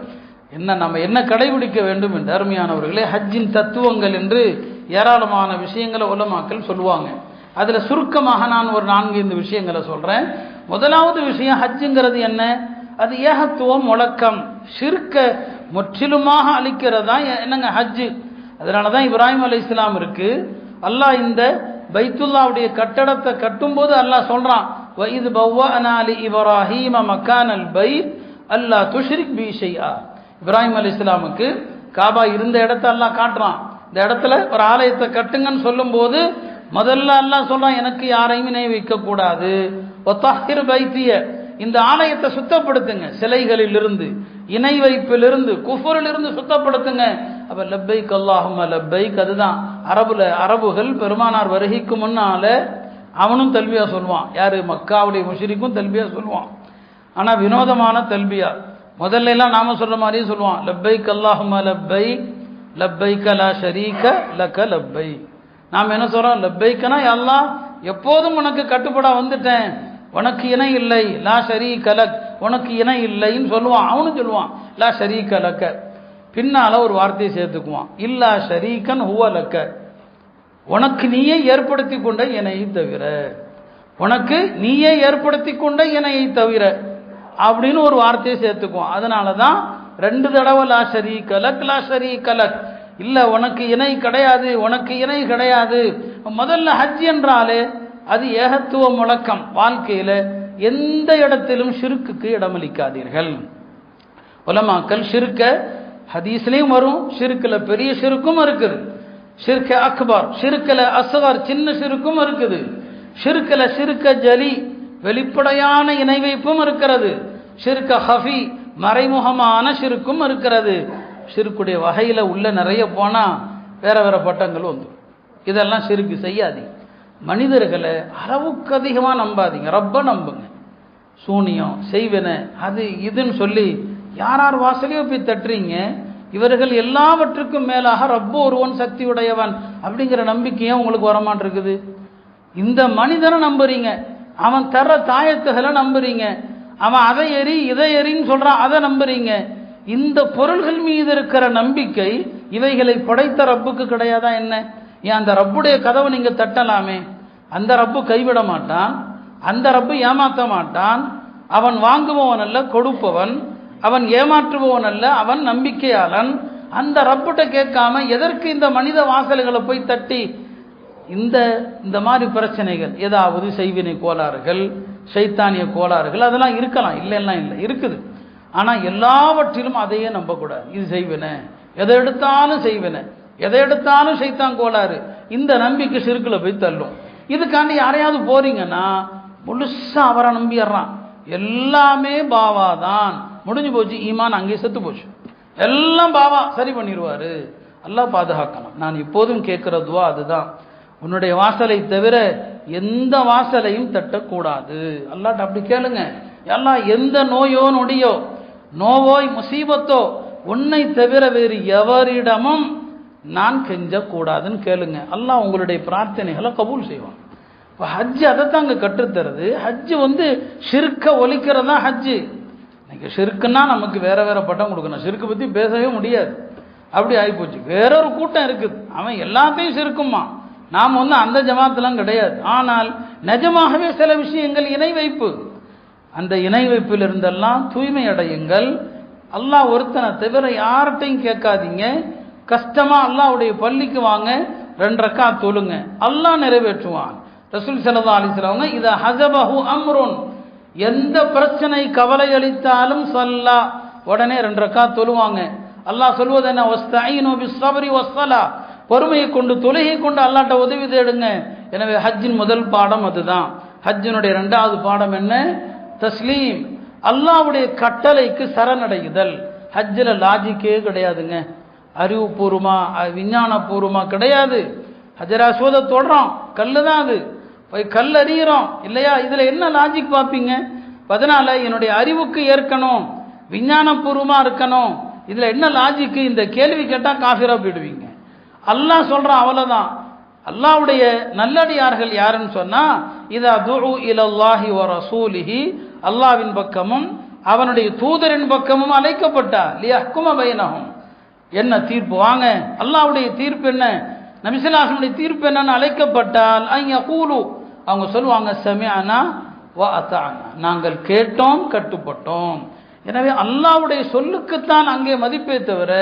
நம்ம என்ன கடைபிடிக்க வேண்டும் என்று. அருமையானவர்களே, ஹஜ்ஜின் தத்துவங்கள் என்று ஏராளமான விஷயங்களை உலமாக்கள் சொல்லுவாங்க. அதில் சுருக்கமாக நான் ஒரு 4-5 விஷயங்களை சொல்கிறேன். முதலாவது விஷயம், ஹஜ்ஜுங்கிறது என்ன? அது ஏகத்துவம், முழக்கம், ஷிர்க்க முற்றிலுமாக அழிக்கிறதா என்னங்க ஹஜ்ஜு. அதனால தான் இப்ராஹிம் அலைஹிஸ்ஸலாம் இருக்கு, அல்லாஹ் இந்த பைத்துல்லாவுடைய கட்டடத்தை கட்டும்போது அல்லாஹ் சொல்றான், வஇத் பவ்வஅனா லி இப்ராஹீம மக்கானல் பைத் அல்லா துஷ்ரிக் பி ஷைஆ. இப்ராஹிம் அலைஹிஸ்ஸலாமுக்கு காபா இருந்த இடத்தை அல்லாஹ் காட்டுறான். இந்த இடத்துல ஒரு ஆலயத்தை கட்டுங்கன்னு சொல்லும்போது முதல்ல அல்லாஹ் சொல்றான், எனக்கு யாரையும் இணை வைக்க கூடாது. வத்தஹிர் பைத்திய, இந்த ஆலயத்தை சுத்தப்படுத்துங்க, சிலைகளிலிருந்து, இணை வைப்பிலிருந்து, குஃபரிலிருந்து சுத்தப்படுத்துங்க. அப்ப லப்பைக் அல்லாஹும்ம லப்பைக், அதுதான் அரபுகள் பெருமானார் வருகைக்கு முன்னால அவனும் தல்பியா சொல்லுவான். யாரு? மக்காவுடைய முஷ்ரிக்கும் தல்பியா சொல்லுவான். ஆனா வினோதமான தல்பியா. முதல்ல எல்லாம் நாம சொல்ற மாதிரியே சொல்லுவான், லப்பைக் அல்லாஹும்ம லப்பைக் லப்பைக லா ஷரீக லக லப்பைக். நாம் என்ன சொல்றோம்? லப்பைக்கனா அல்லாஹ் எப்போதும் உனக்கு கட்டுப்படா வந்துட்டேன், உனக்கு இணை இல்லை, லா ஷரீக லக், உனக்கு இணை இல்லைன்னு சொல்லுவான். அவனும் சொல்லுவான் லா ஷரீக லக்க. பின்னால ஒரு வார்த்தையை சேர்த்துக்குவான், இல்லா ஷரீகன் ஹுவ லக்க, உனக்கு நீயே ஏற்படுத்தி கொண்ட இணையை தவிர, உனக்கு நீயே ஏற்படுத்தி கொண்ட இணையை தவிர அப்படின்னு ஒரு வார்த்தையை சேர்த்துக்குவான். அதனால தான் 2 தடவை லா ஷரீக லக் லா ஷரீக லக், இல்ல உனக்கு இணை கிடையாது, உனக்கு இணை கிடையாது. முதல்ல ஹஜ் என்றாலே அது ஏகத்துவ முழக்கம். வாழ்க்கையில எந்த இடத்திலும் ஷிர்க்குக்கு இடமளிக்காதீர்கள். உலமாக்கள் ஷிர்க்க ஹதீஸ்லயும் வரும், ஷிர்க்குல பெரிய ஷிர்க்கும் இருக்குது, ஷிர்க அக்பர், ஷிர்குல அஸ்கர், சின்ன ஷிர்க்கும் இருக்குது, ஷிர்குல ஷிர்க ஜலி, வெளிப்படையான இணை வைப்பும் இருக்கிறது, ஷிர்க ஹஃபி, மறைமுகமான ஷிர்க்கும் இருக்கிறது. ஷிர்க்குடைய வகையில உள்ள நிறைய போனா வேற வேற பட்டங்கள் வந்து, இதெல்லாம் ஷிர்க்கு செய்யாதீங்க. மனிதர்களை அளவுக்கு அதிகமா நம்பாதீங்க, ரப்ப நம்புங்க. சூனியம் செய்வன அது இதுன்னு சொல்லி யார் வாசலையோ போய் தட்டுறீங்க. இவர்கள் எல்லாவற்றுக்கும் மேலாக ரப்ப ஒருவன் சக்தி உடையவன் அப்படிங்கிற நம்பிக்கையே உங்களுக்கு வரமான் இருக்குது. இந்த மனிதனை நம்புறீங்க, அவன் தர தாயத்துகளை நம்புறீங்க, அவன் அதை எரி இதை எரின்னு சொல்றான், அதை நம்புறீங்க. இந்த பொருள்கள் மீது இருக்கிற நம்பிக்கை இவைகளை படைத்த ரப்புக்கு கிடையாதா என்ன? ஏன் அந்த ரப்புடைய கதவை நீங்க தட்டலாமே. அந்த ரப்பு கைவிட மாட்டான், அந்த ரப்பு ஏமாற்ற மாட்டான். அவன் வாங்குபவன் அல்ல, கொடுப்பவன். அவன் ஏமாற்றுபவன் அல்ல, அவன் நம்பிக்கையாளன். அந்த ரப்புட்ட கேட்காம எதற்கு இந்த மனித வாசல்களை போய் தட்டி? இந்த மாதிரி பிரச்சனைகள், ஏதாவது செய்வினை கோளாறுகள், சைத்தானிய கோளாறுகள் அதெல்லாம் இருக்கலாம், இல்லைன்னா இல்லை, இருக்குது. ஆனா எல்லாவற்றிலும் அதையே நம்பக்கூடாது. இது செய்வின, எதை எடுத்தாலும் செய்வின, எதை எடுத்தாலும் சைத்தான் கோளாறு, இந்த நம்பிக்கை ஷிர்க்குல போய் தள்ளும். இதுக்காண்டி யாரையாவது போறீங்கன்னா முழுசா அவரை நம்பிடுறான், எல்லாமே பாவாதான், முடிஞ்சு போச்சு, ஈமான் அங்கே செத்து போச்சு, எல்லாம் பாவா சரி பண்ணிடுவாரு. அல்லாஹ் பாதுகாக்கணும். நான் இப்போதும் கேட்கிற துவா அதுதான், உன்னுடைய வாசலை தவிர எந்த வாசலையும் தட்டக்கூடாது. அல்லாஹ்ட்ட அப்படி கேளுங்க, எல்லாம் எந்த நோயோ நொடியோ நோவோய் முசீபத்தோ உன்னை தவிர வேறு எவரிடமும் நான் கெஞ்சக்கூடாதுன்னு கேளுங்க. அல்லாஹ் உங்களுடைய பிரார்த்தனைகளை கபூல் செய்வான். இப்போ ஹஜ்ஜு அதைத்தான் அங்கே கற்றுத்தருது. ஹஜ்ஜு ஷிர்க்க ஒழிக்கிறதா ஹஜ்ஜு. இன்னைக்கு ஷிர்க்குன்னா நமக்கு வேற வேற பட்டம் கொடுக்கணும், ஷிர்க்கு பற்றி பேசவே முடியாது, அப்படி ஆகிப்போச்சு. வேறொரு கூட்டம் இருக்குது, அவன் எல்லாத்தையும் ஷிர்க்குமா. நாம் அந்த ஜமாத்தெல்லாம் கிடையாது. ஆனால் நிஜமாகவே சில விஷயங்கள் இணை வைப்பு, அந்த இணை வைப்பில் இருந்தெல்லாம் தூய்மை அடையுங்கள். அல்லாஹ் ஒருத்தனை தவிர யார்கிட்டையும் கேட்காதீங்க. கஷ்டமா அல்லாஹ்வுடைய பள்ளிக்கு வாங்க, 2 ரக்காத் தொழுங்க, அல்லாஹ் நிறைவேற்றுவான். ரசூல் ஸல்லல்லாஹு அலைஹி வஸல்லம் இத ஹஸபஹு அம்ருன், எந்த பிரச்சனை கவலை அளித்தாலும் ஸல்லா, உடனே 2 ரக்காத் தொழுவாங்க. அல்லாஹ் சொல்வது என்ன? வஸ்தஈனு பிஸ்ஸப்ரி வஸ்ஸலா, பொறுமையை கொண்டு தொழுகை கொண்டு அல்லாஹ்ட்ட உதவி தேடுங்க. எனவே ஹஜ்ஜின் முதல் பாடம் அதுதான். ஹஜ்ஜினுடைய 2வது பாடம் என்ன? தஸ்லீம், அல்லாஹ்வுடைய கட்டளைக்கு சரணடையுதல். ஹஜ்ஜில் லாஜிக்கே கிடையாதுங்க, அறிவுபூர்வமா விஞ்ஞானபூர்வமா கிடையாது. ஹஜ்ரா சோத தொடுறோம், கல்லு தான் அது, போய் கல் அறிகிறோம் இல்லையா, இதுல என்ன லாஜிக் பார்ப்பீங்க? அதனால என்னுடைய அறிவுக்கு ஏற்கணும், விஞ்ஞானபூர்வமா இருக்கணும், இதில் என்ன லாஜிக்கு? இந்த கேள்வி கேட்டால் காஃபிரா போயிடுவீங்க. அல்லாஹ் சொல்கிறான், அவ்வளோதான். அல்லாஹ்வுடைய நல்லடியார்கள் யாருன்னு சொன்னால், இதா துஉ இலல்லாஹி வ ரசூலிஹி, அல்லாஹ்வின் பக்கமும் அவனுடைய தூதரின் பக்கமும் அழைக்கப்பட்டார். லியஹ்கும பைனஹும், என்ன தீர்ப்பு? வாங்க, அல்லாஹ்வுடைய தீர்ப்பு என்ன, நபி ஸல்லல்லாஹு அலைஹி வஸல்லம் தீர்ப்பு என்னன்னு அழைக்கப்பட்டால், யகூலு, அவங்க சொல்லுவாங்க, சமிஅனா வ அதானா, நாங்கள் கேட்டோம் கட்டுப்பட்டோம். எனவே அல்லாஹ்வுடைய சொல்லுக்குத்தான் அங்கே மதிப்பே தவிர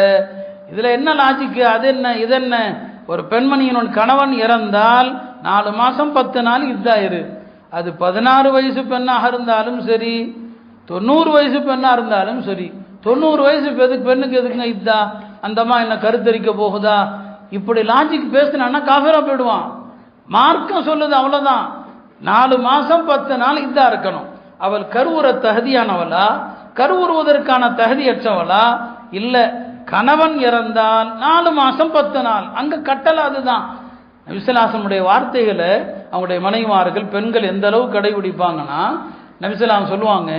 இதில் என்ன லாஜிக்கு? அது என்ன இது என்ன? ஒரு பெண்மணியின் கணவன் இறந்தால் 4 மாதம் 10 நாள் இதாயிரு. அது 16 வயசு பெண்ணாக இருந்தாலும் சரி, 90 வயசு பெண்ணாக இருந்தாலும் சரி. 90 வயசு பெண்ணுக்கு எதுக்குங்க இதா? அந்தம்மா என்ன கருத்தரிக்க போகுதா? இப்படி லாஜிக் பேசினான்னா காஃபிரா போயிடுவான். மார்க்கம் சொல்லுது, அவ்வளோதான். 4 மாதம் 10 நாள் இதா இருக்கணும். அவள் கருவுற தகுதியானவளா, கருவுறுவதற்கான தகுதியற்றவளா? இல்லை. கணவன் இறந்தால் 4 மாதம் 10 நாள், அங்கே கட்டளை அதுதான். நபி ஸல்லல்லாஹு அலைஹி வஸல்லம் வார்த்தைகளை அவங்களுடைய மனைவிமார்கள் பெண்கள் எந்த அளவு கடைபிடிப்பாங்கன்னா, நபி ஸல்லல்லாஹு அலைஹி வஸல்லம் சொல்லுவாங்க,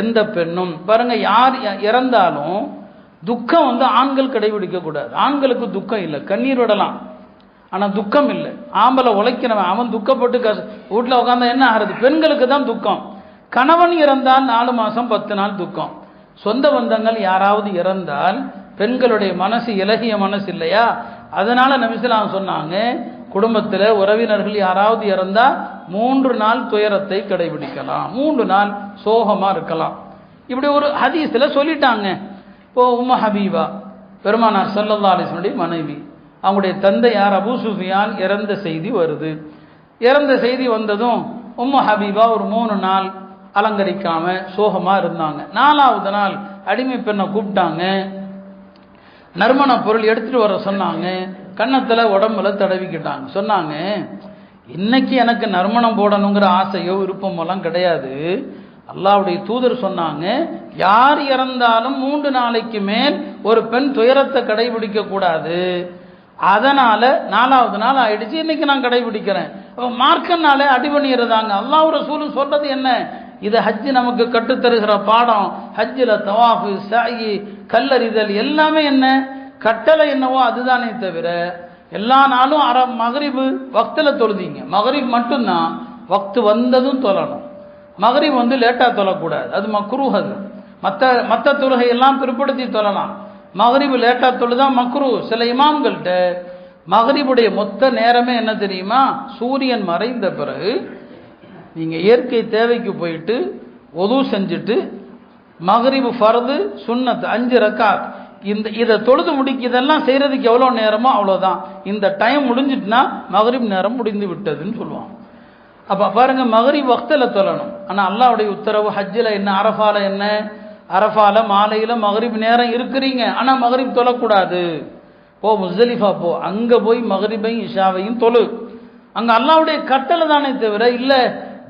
எந்த பெண்ணும் பாருங்க, யார் இறந்தாலும் துக்கம் ஆண்கள் கடைபிடிக்க கூடாது. ஆண்களுக்கு துக்கம் இல்லை, கண்ணீர் விடலாம், ஆனால் துக்கம் இல்லை. ஆம்பளை உழைக்கிறவன் அவன் துக்கப்பட்டு வீட்டில் உட்காந்தா என்ன ஆகிறது? பெண்களுக்கு தான் துக்கம். கணவன் இறந்தால் 4 மாதம் 10 நாள் துக்கம். சொந்த பந்தங்கள் யாராவது இறந்தால் பெண்களுடைய மனசு இலகிய மனசு இல்லையா? அதனால நபி ஸல்லல்லாஹு அலைஹி வஸல்லம் சொன்னாங்க, குடும்பத்தில் உறவினர்கள் யாராவது இறந்தா 3 நாள் துயரத்தை கடைபிடிக்கலாம், 3 நாள் சோகமா இருக்கலாம். இப்படி ஒரு ஹதீஸில் சொல்லிட்டாங்க. இப்போ உம்மு ஹபீபா பெருமானார் ஸல்லல்லாஹு அலைஹி வஸல்லம் மனைவி, அவங்களுடைய தந்தையார் அபூ சுஃபியான் இறந்த செய்தி வருது. இறந்த செய்தி வந்ததும் உம்மு ஹபீபா ஒரு 3 நாள் அலங்கரிக்காம சோகமா இருந்தாங்க. 4வது நாள் அடிமை பெண்ணை கூப்பிட்டாங்க, நறுமண பொருள் எடுத்துட்டு வர சொன்னாங்க. கன்னத்துல உடம்புல தடவிக்கிட்டாங்க. சொன்னாங்க, இன்னைக்கு எனக்கு நறுமணம் போடணுங்கிற ஆசையோ விருப்பமெல்லாம் கிடையாது. அல்லாஹ்வுடைய தூதர் சொன்னாங்க, யார் இறந்தாலும் 3 நாளைக்கு மேல் ஒரு பெண் துயரத்தை கடைபிடிக்க கூடாது. அதனால 4வது நாள் ஆயிடுச்சு, இன்னைக்கு நான் கடைபிடிக்கிறேன். மார்க்கனாலே அடிபணிகிறதாங்க. அல்லாஹ் ரசூலும் சொல்றது என்ன? இது ஹஜ்ஜு நமக்கு கற்றுத்தருகிற பாடம். ஹஜ்ஜில் தவாஃபு, சஅயி, கல்லறிதல் எல்லாமே என்ன கட்டளை என்னவோ அதுதானே தவிர எல்லா நாளும் மகரிபு வக்தில் தொழுதிங்க. மகரிப் மட்டும்தான் வக்து வந்ததும் தொழணும். மகரிப் லேட்டாக தொழக்கூடாது, அது மக்ரூஹ். அது மற்ற தொழுகையெல்லாம் பிற்படுத்தி தொழலாம். மகரிபு லேட்டாக தொழுதான் மக்ரூ. சில இமாம்கள்கிட்ட மகரிபுடைய மொத்த நேரமே என்ன தெரியுமா? சூரியன் மறைந்த பிறகு நீங்கள் இயற்கை தேவைக்கு போயிட்டு ஒது செஞ்சுட்டு மகரிபு ஃபர்து சுன்னத் 5 ரக்காத் இதை தொழுது இதெல்லாம் செய்கிறதுக்கு எவ்வளோ நேரமோ அவ்வளோதான். இந்த டைம் முடிஞ்சிட்டுனா மகரிப் நேரம் முடிந்து விட்டதுன்னு சொல்லுவாங்க. அப்போ பாருங்க, மகரிப் வக்தில் தொழணும். ஆனால் அல்லாஹ்வுடைய உத்தரவு ஹஜ்ஜில் என்ன, அரஃபால என்ன, அரஃபால மாலையில் மகரிப் நேரம் இருக்கிறீங்க, ஆனால் மகரிப் தொழக்கூடாது. போ முஸ்தலிஃபா போ, அங்கே போய் மகரிபையும் இஷாவையும் தொழு. அங்கே அல்லாஹ்வுடைய கட்டளை தானே தவிர இல்லை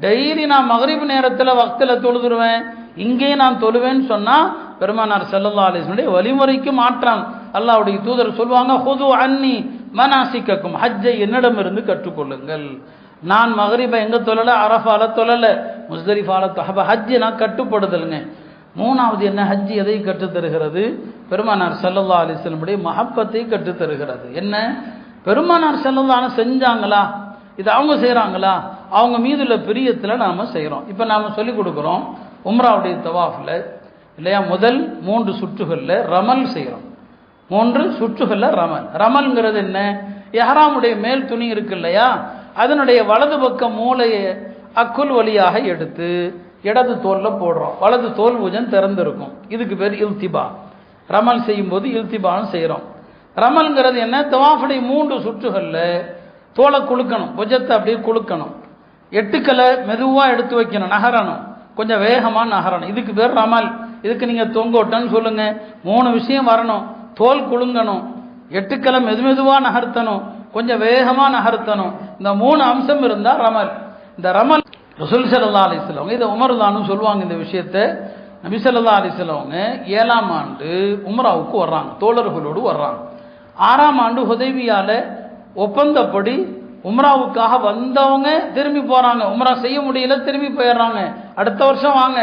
டெய்லி நான் மகரிப் நேரத்தில் வக்தில் தொழுதுருவேன், இங்கே நான் தொழுவேன்னு சொன்னால் பெருமானார் ஸல்லல்லாஹு அலைஹி வஸல்லம் வழிமுறைக்கு மாற்றம். அல்லாஹ்வுடைய தூதர் சொல்லுவாங்க, ஹுது அன்னி மனாசிக்கக்கும், ஹஜ்ஜை என்னிடமிருந்து கற்றுக்கொள்ளுங்கள். நான் மகரிபை எங்கே தொழலை? அரஃபால தொழலை, முஸ்தலிஃபால தொழலை. ஹஜ்ஜை நான் கட்டுப்படுதலுங்க. 3வது என்ன? ஹஜ்ஜி எதை கற்றுத்தருகிறது? பெருமானார் ஸல்லல்லாஹு அலைஹி வஸல்லம் மஹப்பத்தை கற்றுத்தருகிறது. என்ன? பெருமானார் ஸல்லல்லாஹு அலைஹி வஸல்லம் செஞ்சாங்களா, இது அவங்க செய்கிறாங்களா, அவங்க மீதுள்ள பிரியத்தில் நாம் செய்கிறோம். இப்போ நாம் சொல்லிக் கொடுக்குறோம், உம்ராவுடைய தவாஃபில் இல்லையா, முதல் 3 சுற்றுகளில் ரமல் செய்கிறோம். 3 சுற்றுகளில் ரமல். ரமல்ங்கிறது என்ன? எஹ்ராமுடைய மேல் துணி இருக்கு இல்லையா, அதனுடைய வலது பக்கம் மூளையை அக்குல் வழியாக எடுத்து இடது தோலில் போடுறோம். வலது தோல் பூஜன் திறந்திருக்கும். இதுக்கு பேர் இல்திபா. ரமல் செய்யும்போது இல்திபான்னு செய்கிறோம். ரமல்ங்கிறது என்ன? தவாஃபுடைய 3 சுற்றுகளில் தோலை குலுக்கணும், புஜத்தை அப்படியே குலுக்கணும், 8 கலை மெதுவாக எடுத்து வைக்கணும், நகரணும், கொஞ்சம் வேகமாக நகரணும். இதுக்கு பேர் ரமல். இதுக்கு நீங்கள் தொங்கோட்டன்னு சொல்லுங்கள். 3 விஷயம் வரணும். தோல் குலுங்கணும், 8 கலை மெதுவாக நகர்த்தணும், கொஞ்சம் வேகமாக நகர்த்தணும். இந்த 3 அம்சம் இருந்தால் ரமல். இந்த ரமல் ரசூல் ஸல்லல்லாஹு அலைஹி வஸல்லம் இதை உமர்தானும் சொல்லுவாங்க. இந்த விஷயத்தை நபி ஸல்லல்லாஹு அலைஹி வஸல்லம் 7ஆம் ஆண்டு உம்ராவுக்கு வர்றாங்க, தோழர்களோடு வர்றாங்க. 6ஆம் ஆண்டு ஹுதைபியால ஒப்பந்தப்படி உம்ராவுக்காக வந்தவங்க திரும்பி போகிறாங்க. உம்ரா செய்ய முடியல, திரும்பி போயிடுறாங்க. அடுத்த வருஷம் வாங்க.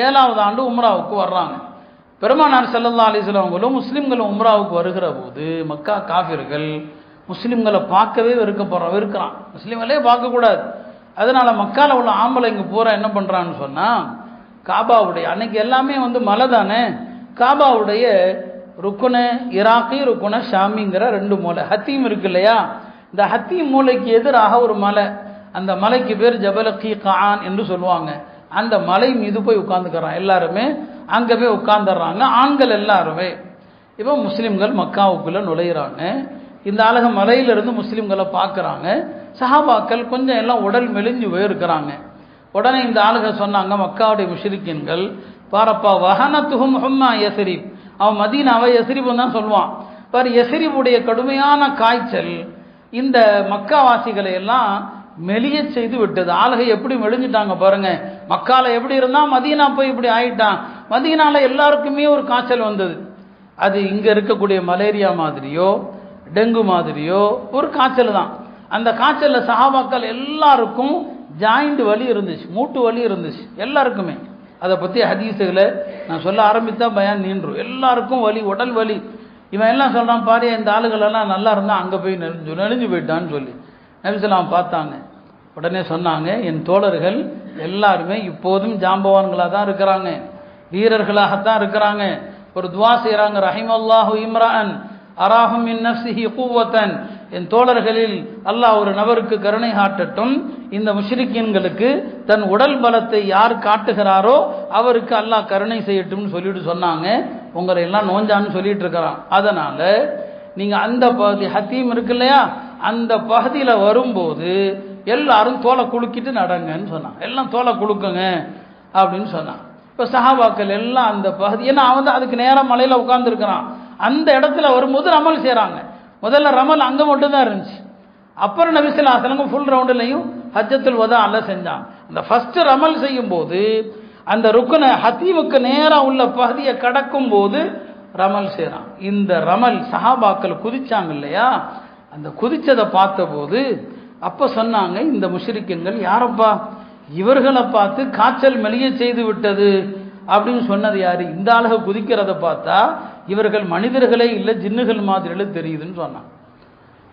7ஆவது ஆண்டு உம்ராவுக்கு வர்றாங்க. பெருமானார் ஸல்லல்லாஹு அலைஹி வஸல்லம் அவங்களும் முஸ்லிம்கள் உம்ராவுக்கு வருகிற போது மக்கா காஃபிர்கள் முஸ்லிம்களை பார்க்கவே வெறுக்கிறான், முஸ்லிம்களே பார்க்கக்கூடாது. அதனால மக்கால உள்ள ஆம்பளைங்க பூரா என்ன பண்றான்னு சொன்னா, காபாவுடைய அன்னைக்கு எல்லாமே மலை தானே, காபாவுடைய ருக்குனு இராக்கி ருக்குன ஷாமிங்கிற 2 மூலை ஹத்தீம் இருக்கு இல்லையா, இந்த ஹத்தீம் மூலைக்கு எதிராக ஒரு மலை, அந்த மலைக்கு பேர் ஜபல் கீகான் என்று சொல்லுவாங்க. அந்த மலை மீது போய் உட்கார்ந்துக்கிறான், எல்லாருமே அங்க போய் உட்கார்ந்துடுறாங்க, ஆண்கள் எல்லாருமே. இப்போ முஸ்லிம்கள் மக்காவுக்குள்ள நுழையிறாங்க. இந்த அழக மலையிலிருந்து முஸ்லிம்களை பார்க்குறாங்க. சஹாபாக்கள் கொஞ்சம் எல்லாம் உடல் மெலிஞ்சு போயிருக்கிறாங்க. உடனே இந்த ஆளுக சொன்னாங்க, மக்காவுடைய முஷ்ரிக்கீன்கள், பாரப்பா வஹனத்துஹும் ஹும்மா யஸ்ரிப், அவன் மதீனாவை யஸ்ரிப்னு தான் சொல்லுவான் பாரு, யஸ்ரிபுடைய கடுமையான காய்ச்சல் இந்த மக்காவாசிகளை எல்லாம் மெலிய செய்து விட்டது. ஆளுகை எப்படி மெலிஞ்சிட்டாங்க பாருங்க, மக்கால எப்படி இருந்தா மதீனா போய் இப்படி ஆயிட்டான். மதீனால எல்லாருக்குமே ஒரு காய்ச்சல் வந்தது. அது இங்க இருக்கக்கூடிய மலேரியா மாதிரியோ டெங்கு மாதிரியோ ஒரு காய்ச்சல் தான். அந்த காய்ச்சல்ல சஹாபாக்கள் எல்லாருக்கும் ஜாயிண்ட் வலி இருந்துச்சு, மூட்டு வலி இருந்துச்சு எல்லாருக்குமே. அதை பற்றி ஹதீஸுகளை நான் சொல்ல ஆரம்பித்தா பயான் நீன்றும். எல்லாருக்கும் வலி, உடல் வலி. இவன் எல்லாம் சொல்கிறான், பாரு இந்த ஆளுகளெல்லாம் நல்லா இருந்தால் அங்கே போய் நெளிஞ்சு போயிட்டான்னு சொல்லி நபி ஸல்லல்லாஹு பார்த்தாங்க. உடனே சொன்னாங்க, என் தோழர்கள் எல்லாருமே இப்போதும் ஜாம்பவான்களாக தான் இருக்கிறாங்க, வீரர்களாகத்தான் இருக்கிறாங்க. ஒரு துவா செய்கிறாங்க, ரஹிமல்லாஹு இம்ரான் அராஹும் மின் நஃப்ஸிஹி குவத்தன், என் தோழர்களில் அல்லாஹ் ஒரு நபருக்கு கருணை காட்டட்டும், இந்த முஷ்ரிக்கீன்களுக்கு தன் உடல் பலத்தை யார் காட்டுகிறாரோ அவருக்கு அல்லாஹ் கருணை செய்யட்டும்னு சொல்லிட்டு சொன்னாங்க. உங்களை எல்லாம் நோஞ்சான்னு சொல்லிட்டு இருக்கிறான். அதனால நீங்க அந்த பகுதி ஹத்தீம் இருக்கு இல்லையா, அந்த பகுதியில் வரும்போது எல்லாரும் தோலை குலுக்கிட்டு நடங்கன்னு சொன்னான். எல்லாம் தோலை குலுக்குங்க அப்படின்னு சொன்னான். இப்போ சஹாபாக்கள் எல்லாம் அந்த பகுதி, ஏன்னா அவன் அதுக்கு நேரம் மலையில் உட்கார்ந்துருக்கிறான், அந்த இடத்துல வரும்போது ரமல் செய்கிறாங்க. முதல்ல ரமல் அங்கே மட்டும்தான் இருந்துச்சு. அப்புறம் நபி ஸல்லல்லாஹு அலைஹி வஸல்லம் ஃபுல் ரவுண்டுலையும் ஹஜ்ஜத்துல் வதா அல்ல செஞ்சான். அந்த ஃபர்ஸ்ட் ரமல் செய்யும் போது அந்த ருக்குன ஹத்தீமுக்கு நேராக உள்ள பகுதியை கடக்கும் போது ரமல் செய்கிறான். இந்த ரமல் சஹாபாக்கள் குதிச்சாங்க இல்லையா, அந்த குதிச்சதை பார்த்த போது அப்போ சொன்னாங்க, இந்த முஷ்ரிக்கீன்கள் யாரப்பா, இவர்களை பார்த்து காய்ச்சல் மெலிய செய்து விட்டது அப்படின்னு சொன்னது யாரு, இந்த ஆளுக குதிக்கிறத பார்த்தா இவர்கள் மனிதர்களே இல்லை ஜின்னுகள் மாதிரில தெரியுதுன்னு சொன்னாங்க.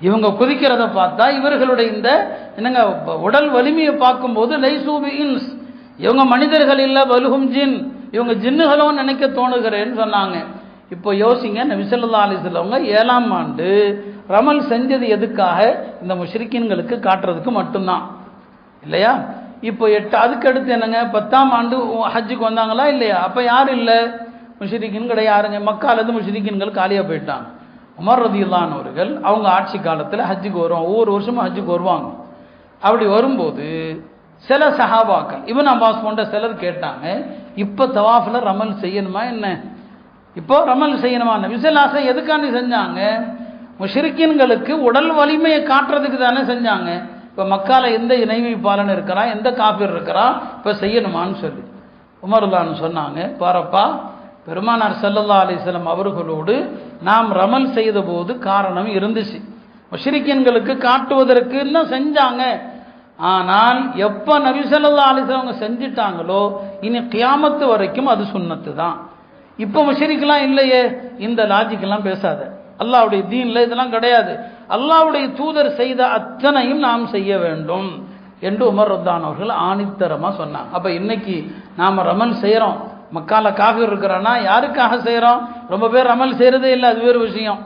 இவங்க குதிக்கிறத பார்த்தா இவர்களுடைய இந்த என்னங்க உடல் வலிமையை பார்க்கும்போது லைசூபி இன்ஸ், இவங்க மனிதர்கள் இல்லை வலுகும் ஜின், இவங்க ஜின்னுகளும் நினைக்க தோணுகிறேன்னு சொன்னாங்க. இப்போ யோசிங்க, நபி ஸல்லல்லாஹு அலைஹி வஸல்லம் 7ஆம் ஆண்டு ரமல் செஞ்சது எதுக்காக, இந்த முஷ்ரிக்கீன்களுக்கு காட்டுறதுக்கு மட்டும்தான் இல்லையா. இப்போ 8 அதுக்கு அடுத்து என்னங்க 10ஆம் ஆண்டு ஹஜ்ஜுக்கு வந்தாங்களா இல்லையா, அப்போ யாரும் இல்லை, முஷ்ரிக்கீன் கிடையாது. யாருங்க, மக்காலேருந்து முஷ்ரிக்கீன்கள் காலியாக போயிட்டாங்க. உமர் ரலியல்லாஹு அன்ஹு அவர்கள் அவங்க ஆட்சி காலத்தில் ஹஜ்ஜுக்கு வருவாங்க, ஒவ்வொரு வருஷமும் ஹஜ்ஜுக்கு வருவாங்க. அப்படி வரும்போது சில சஹாபாக்கள் இப்னு அப்பாஸ் போன்ற சிலர் கேட்டாங்க, இப்போ தவாஃபில் ரமல் செய்யணுமா என்ன, இப்போ ரமல் செய்யணுமா. நபி ஸல்லல்லாஹு அலைஹி வஸல்லம் எதுக்காண்டி செஞ்சாங்க, முஷ்ரிக்கீன்களுக்கு உடல் வலிமையை காட்டுறதுக்கு தானே செஞ்சாங்க. இப்போ மக்கால எந்த இணைவி பாலன் இருக்கிறா, எந்த காபிர் இருக்கிறா, இப்போ செய்யணுமான்னு சொல்லி உமர்லான்னு சொன்னாங்க, பாரப்பா பெருமானார் ஸல்லல்லாஹு அலைஹி வஸல்லம் அவர்களோடு நாம் ரமல் செய்த போது காரணம் இருந்துச்சு, முஷ்ரிக்கீன்களுக்கு காட்டுவதற்குன்னு செஞ்சாங்க. ஆனால் எப்போ நபி ஸல்லல்லாஹு அலைஹி வஸல்லம் அவங்க செஞ்சிட்டாங்களோ இனி கியாமத்து வரைக்கும் அது சுன்னத்து தான். இப்போ முஷ்ரிக்லாம் இல்லையே, இந்த லாஜிக்கெல்லாம் பேசாத, அல்லாஹ்வுடைய தீன்ல இதெல்லாம் கிடையாது, அல்லாஹ்வுடைய தூதர் செய்த அத்தனையும் நாம் செய்ய வேண்டும் என்று உமர் ரத்தான் அவர்கள் ஆணித்தரமாக சொன்னாங்க. அப்போ இன்னைக்கு நாம் ரமல் செய்கிறோம், மக்கால காஃபிர் இருக்கிறான்னா யாருக்காக செய்கிறோம், ரொம்ப பேர் ரமல் செய்கிறதே இல்லை, அது வேறு விஷயம்.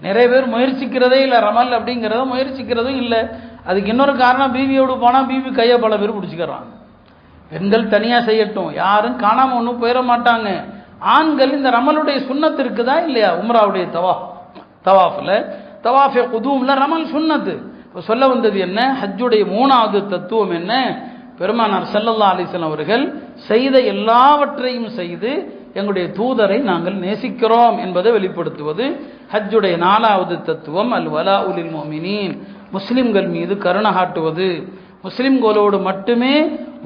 நிறைய பேர் முயற்சிக்கிறதே இல்லை, ரமல் அப்படிங்கிறத முயற்சிக்கிறதும் இல்லை. அதுக்கு இன்னொரு காரணம், பீவியோடு போனால் பீவி கையை பல பேர் பிடிச்சிக்கிறாங்க. பெண்கள் தனியாக செய்யட்டும், யாரும் காணாமல் ஒன்றும் போயிட மாட்டாங்க. ஆண்கள் இந்த ரமலுடைய சுன்னத்து இருக்குதா இல்லையா, உம்ராவுடைய தவாஃபில் தவாஃபே குதூமில் ரமல் சுன்னத்து. இப்போ சொல்ல வந்தது என்ன, ஹஜ்ஜுடைய 3வது தத்துவம் என்ன, பெருமானார் ஸல்லல்லாஹு அலைஹி வஸல்லம் அவர்கள் செய்த எல்லாவற்றையும் செய்து எங்களுடைய தூதரை நாங்கள் நேசிக்கிறோம் என்பதை வெளிப்படுத்துவது. ஹஜ்ஜுடைய 4வது தத்துவம் அல் வலாஉ லில் முஃமினீன், முஸ்லிம்கள் மீது கருணை காட்டுவது, முஸ்லிம்களோடு மட்டுமே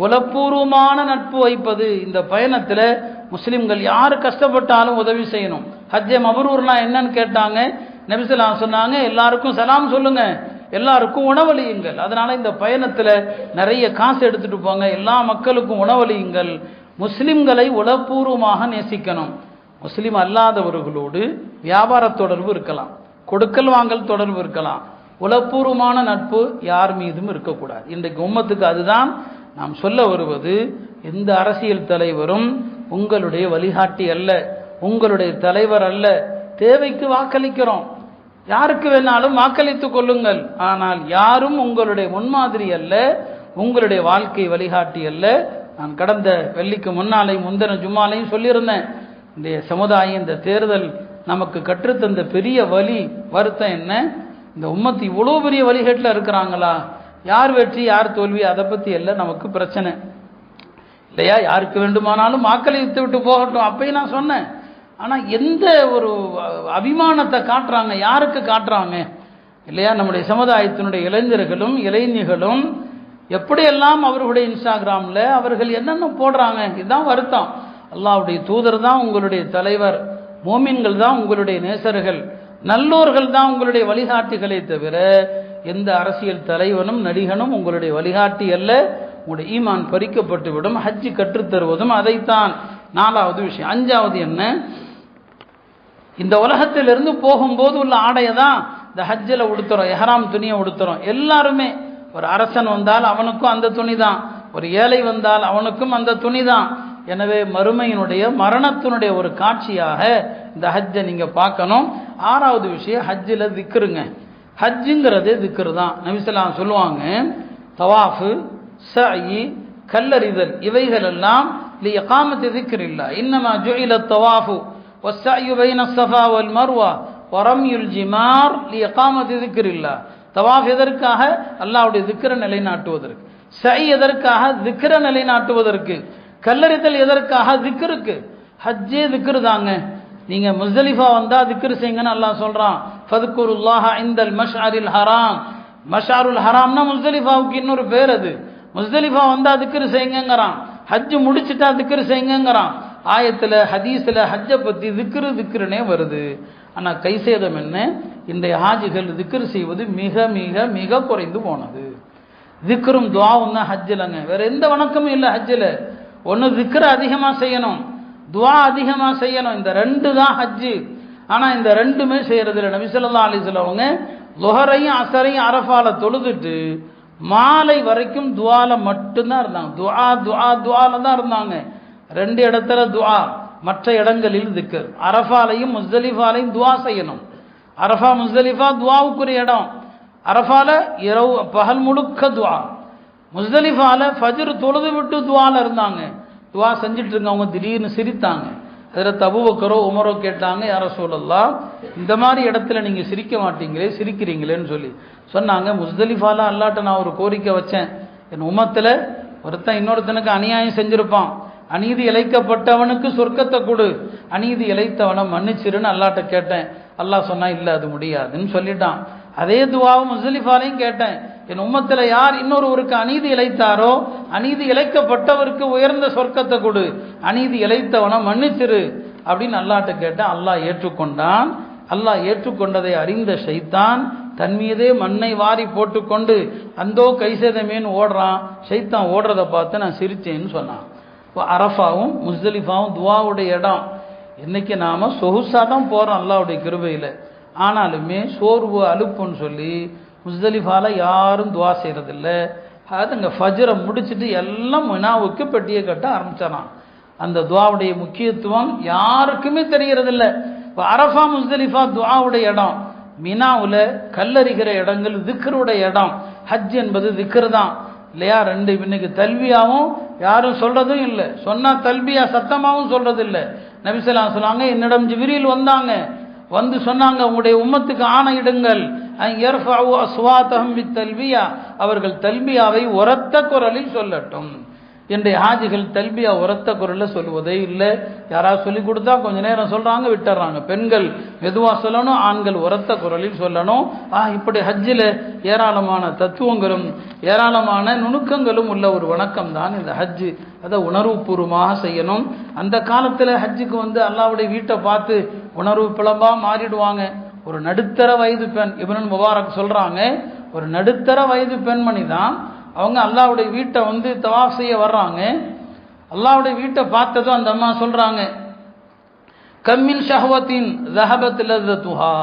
உலப்பூர்வமான நட்பு வைப்பது. இந்த பயணத்தில் முஸ்லிம்கள் யார் கஷ்டப்பட்டாலும் உதவி செய்யணும். ஹஜ்ஜே மபரூர்னா என்னன்னு கேட்டாங்க, நபி ஸல்லல்லாஹு அலைஹி வஸல்லம் சொன்னாங்க, எல்லாருக்கும் சலாம் சொல்லுங்க, எல்லாருக்கும் உணவளியுங்கள். அதனால இந்த பயணத்தில் நிறைய காசு எடுத்துட்டு போங்க, எல்லா மக்களுக்கும் உணவளியுங்கள். முஸ்லிம்களை உளப்பூர்வமாக நேசிக்கணும். முஸ்லீம் அல்லாதவர்களோடு வியாபார தொடர்பு இருக்கலாம், கொடுக்கல் வாங்கல் தொடர்பு இருக்கலாம், உளப்பூர்வமான நட்பு யார் மீதும் இருக்கக்கூடாது. இன்றைக்கு உம்மத்துக்கு அதுதான் நாம் சொல்ல வருவது. எந்த அரசியல் தலைவரும் உங்களுடைய வழிகாட்டி அல்ல, உங்களுடைய தலைவர் அல்ல. தேவைக்கு வாக்களிக்கிறோம், யாருக்கு வேணாலும் வாக்களித்துக் கொள்ளுங்கள், ஆனால் யாரும் உங்களுடைய முன்மாதிரி அல்ல, உங்களுடைய வாழ்க்கை வழிகாட்டி அல்ல. நான் கடந்த வெள்ளிக்கு முன்னாலையும் முந்தின ஜும்மாலையும் சொல்லியிருந்தேன், இந்த சமுதாயம், இந்த தேர்தல் நமக்கு கற்றுத்தந்த பெரிய வழி வருத்தம் என்ன, இந்த உம்மத்து இவ்வளோ பெரிய வழிகேட்டில் இருக்கிறாங்களா, யார் வெற்றி யார் தோல்வி அதை பற்றி எல்லாம் நமக்கு பிரச்சனை இல்லையா. யாருக்கு வேண்டுமானாலும் வாக்களித்து விட்டு போகட்டும், அப்பயும் நான் சொன்னேன். ஆனால் எந்த ஒரு அபிமானத்தை காட்டுறாங்க, யாருக்கு காட்டுறாங்க இல்லையா. நம்முடைய சமுதாயத்தினுடைய இளைஞர்களும் இளைஞர்களும் எப்படியெல்லாம் அவர்களுடைய இன்ஸ்டாகிராமில் அவர்கள் என்னென்ன போடுறாங்க, இதுதான் வருத்தம். அல்லாஹ்வுடைய தூதர் தான் உங்களுடைய தலைவர், மோமின்கள் தான் உங்களுடைய நேசர்கள், நல்லோர்கள் தான் உங்களுடைய வழிகாட்டிகளை தவிர எந்த அரசியல் தலைவனும் நடிகனும் உங்களுடைய வழிகாட்டி அல்ல. உங்களுடைய ஈமான் பறிக்கப்பட்டு விடும். ஹஜ்ஜி கற்றுத்தருவதும் அதைத்தான். 4வது விஷயம். 5வது என்ன, இந்த உலகத்திலிருந்து போகும்போது உள்ள ஆடையை தான் இந்த ஹஜ்ஜில் உடுத்துறோம், எஹராம் துணியை உடுத்துறோம். எல்லாருமே, ஒரு அரசன் வந்தால் அவனுக்கும் அந்த துணி தான், ஒரு ஏழை வந்தால் அவனுக்கும் அந்த துணி தான். எனவே மறுமையினுடைய மரணத்தினுடைய ஒரு காட்சியாக இந்த ஹஜ்ஜை நீங்கள் பார்க்கணும். 6வது விஷயம், ஹஜ்ஜில் திக்ருங்க. ஹஜ்ஜுங்கிறதே திக்ரு தான். நபி ஸல்லல்லாஹு அலைஹி வஸல்லம் சொல்லுவாங்க, தவாஃபு, சஅயி, கல்லறிதல் இவைகள் எல்லாம் லி இகாமத்தி திக்ரில்லாஹ். இன்னமா ஜுஇல தவாஃபு வஸ்ஸஅயு பைன ஸஃபா வல் மர்வா வரம்யுல் ஜிமார் லி இகாமத்தி திக்ரில்லாஹ். தவாஃப் எதற்காக? அல்லாஹ்வுடைய திக்ரை நிலைநாட்டுவதற்கு. சஅய் எதற்காக? திக்ரை நிலைநாட்டுவதற்கு. கல்லறிதல் எதற்காக? திக்ருக்கு. ஹஜ்ஜே திக்ரு தாங்க. நீங்க முஸ்தலிஃபா வந்தா திக்ரு செய்யுங்கன்னு அல்லாஹ் சொல்றான். ஃபத்குருல்லாஹ இன்தல் மஷ்அரில் ஹராம். மஷ்அருல் ஹராம்னா முஸ்தலிஃபாவுக்கு இன்னொரு பேர். அது முஸ்தலிஃபா வந்தா திக்ரு செய்யுங்கங்கறான், ஹஜ் முடிச்சிட்டா திக்ரு செய்யுங்கங்கறான். ஆயத்துல ஹதீஸ்ல ஹஜ்ஜை பத்தி திக்ருனே வருது. ஆனா கைசேதம் என்ன, இன்றைய ஹாஜிகள் திக்ரு செய்வது மிக மிக மிக குறைந்து போனது. திக்ரும் துஆவும் தான் ஹஜ்ஜிலங்க, வேற எந்த வணக்கமும் இல்லை ஹஜ்ஜில். ஒன்று திக்ர அதிகமாக செய்யணும், துஆ அதிகமாக செய்யணும். இந்த 2 தான் ஹஜ்ஜு. ஆனால் இந்த 2மே செய்யறதில்லை. நபி ஸல்லல்லாஹு அலைஹி வஸல்லம் அவங்க லுஹரையும் அஸரையும் அரஃபால தொழுதுட்டு மாலை வரைக்கும் துஆல மட்டும்தான் இருந்தாங்க. துஆல தான் இருந்தாங்க. 2 இடத்துல துஆ, மற்ற இடங்களில் திக்ர். அரஃபாலையும் முஸ்தலிஃபாலையும் துஆ செய்யணும். அரஃபா முஸ்தலிஃபா துஆவுக்குரிய இடம். அரஃபால இரவு பகல் முழுக்க துஆ, முஸ்தலிஃபால ஃபஜ்ர் தொழுது விட்டு துஆல இருந்தாங்க. துஆ செஞ்சுட்டு இருக்கவங்க திடீர்னு சிரித்தாங்க. ஹஜ்ரத் அபூபக்கரோ உமரோ கேட்டாங்க, யா ரசூலல்லாஹ், இந்த மாதிரி இடத்துல நீங்க சிரிக்க மாட்டீங்களே, சிரிக்கிறீங்களேன்னு சொல்லி சொன்னாங்க. முஸ்தலிஃபால அல்லாஹ்ட்ட நான் ஒரு கோரிக்கை வச்சேன், என் உம்மத்தில் ஒருத்தன் இன்னொருத்தனுக்கு அநியாயம் செஞ்சிருப்பான், அநீதி இழைக்கப்பட்டவனுக்கு சொர்க்கத்தை கொடு, அநீதி இழைத்தவனை மன்னிச்சிருன்னு அல்லாஹ்ட்ட கேட்டேன். அல்லாஹ் சொன்னா இல்லை, அது முடியாதுன்னு சொல்லிட்டான். அதே துவாவை முஸ்தலிஃபாலையும் கேட்டேன், என் உம்மத்தில் யார் இன்னொருவருக்கு அநீதி இழைத்தாரோ அநீதி இழைக்கப்பட்டவருக்கு உயர்ந்த சொர்க்கத்தை கொடு, அநீதி இழைத்தவனை மன்னிச்சிரு அப்படின்னு அல்லாஹ்ட்ட கேட்டேன். அல்லாஹ் ஏற்றுக்கொண்டான். அல்லாஹ் ஏற்றுக்கொண்டதை அறிந்த ஷைத்தான் தன் மீதே மண்ணை வாரி போட்டுக்கொண்டு அந்தோ கைசேதமேன்னு ஓடுறான். ஷைத்தான் ஓடுறதை பார்த்து நான் சிரிச்சேன்னு சொன்னான். இப்போ அரஃபாவும் முஸ்தலிஃபாவும் துவாவுடைய இடம். இன்னைக்கு நாம சொகுசா தான் போறோம் அல்லாஹ்வுடைய கிருபையில். ஆனாலுமே சோர்வு அலுப்புன்னு சொல்லி முஸ்தலிஃபால யாரும் துவா செய்கிறதில்ல. அது அங்கே ஃபஜ்ரை முடிச்சுட்டு எல்லாம் மினாவுக்கு பெட்டியை கட்ட ஆரம்பிச்சாரான். அந்த துவாவுடைய முக்கியத்துவம் யாருக்குமே தெரிகிறதில்ல. இப்போ அரஃபா முஸ்தலிஃபா துவாவுடைய இடம், மினாவில் கல்லறிகிற இடங்கள் திக்ருடைய இடம். ஹஜ் என்பது திக்ரு தான் இல்லையா. 2 இன்னைக்கு தல்பியாவும் யாரும் சொல்றதும் இல்லை, சொன்னா தல்பியா சத்தமாகவும் சொல்றது இல்லை. நபி ஸல்லல்லாஹு அலைஹி வஸல்லம் சொன்னாங்க, என்னிடம் ஜிப்ரீல் வந்தாங்க, வந்து சொன்னாங்க, உங்களுடைய உம்மத்துக்கு ஆணையிடுங்கள், அவர்கள் தல்பியாவை உரத்த குரலில் சொல்லட்டும். என்னுடைய ஹாஜிகள் தல்பியா உரத்த குரலில் சொல்லுவதே இல்லை. யாராவது சொல்லி கொடுத்தா கொஞ்ச நேரம் சொல்றாங்க, விட்டுறாங்க. பெண்கள் மெதுவா சொல்லணும், ஆண்கள் உரத்த குரலில் சொல்லணும். இப்படி ஹஜ்ஜில் ஏராளமான தத்துவங்களும் ஏராளமான நுணுக்கங்களும் உள்ள ஒரு வணக்கம் தான் இந்த ஹஜ்ஜு. அதை உணர்வுபூர்வமாக செய்யணும். அந்த காலத்தில் ஹஜ்ஜுக்கு வந்து அல்லாஹ்வுடைய வீட்டை பார்த்து உணர்வு பிளம்பா மாறிடுவாங்க. ஒரு நடுத்தர வயது பெண், இப்னுல் முபாரக் சொல்றாங்க, ஒரு நடுத்தர வயது பெண்மணி தான் அவங்க அல்லாஹ்வுடைய வீட்டை வந்து தவாஃப் செய்ய வர்றாங்க. அல்லாஹ்வுடைய வீட்டை பார்த்ததும் அந்த அம்மா சொல்றாங்க, கம்மின் ஷஹ்வத்தின் ذهبت لذتها,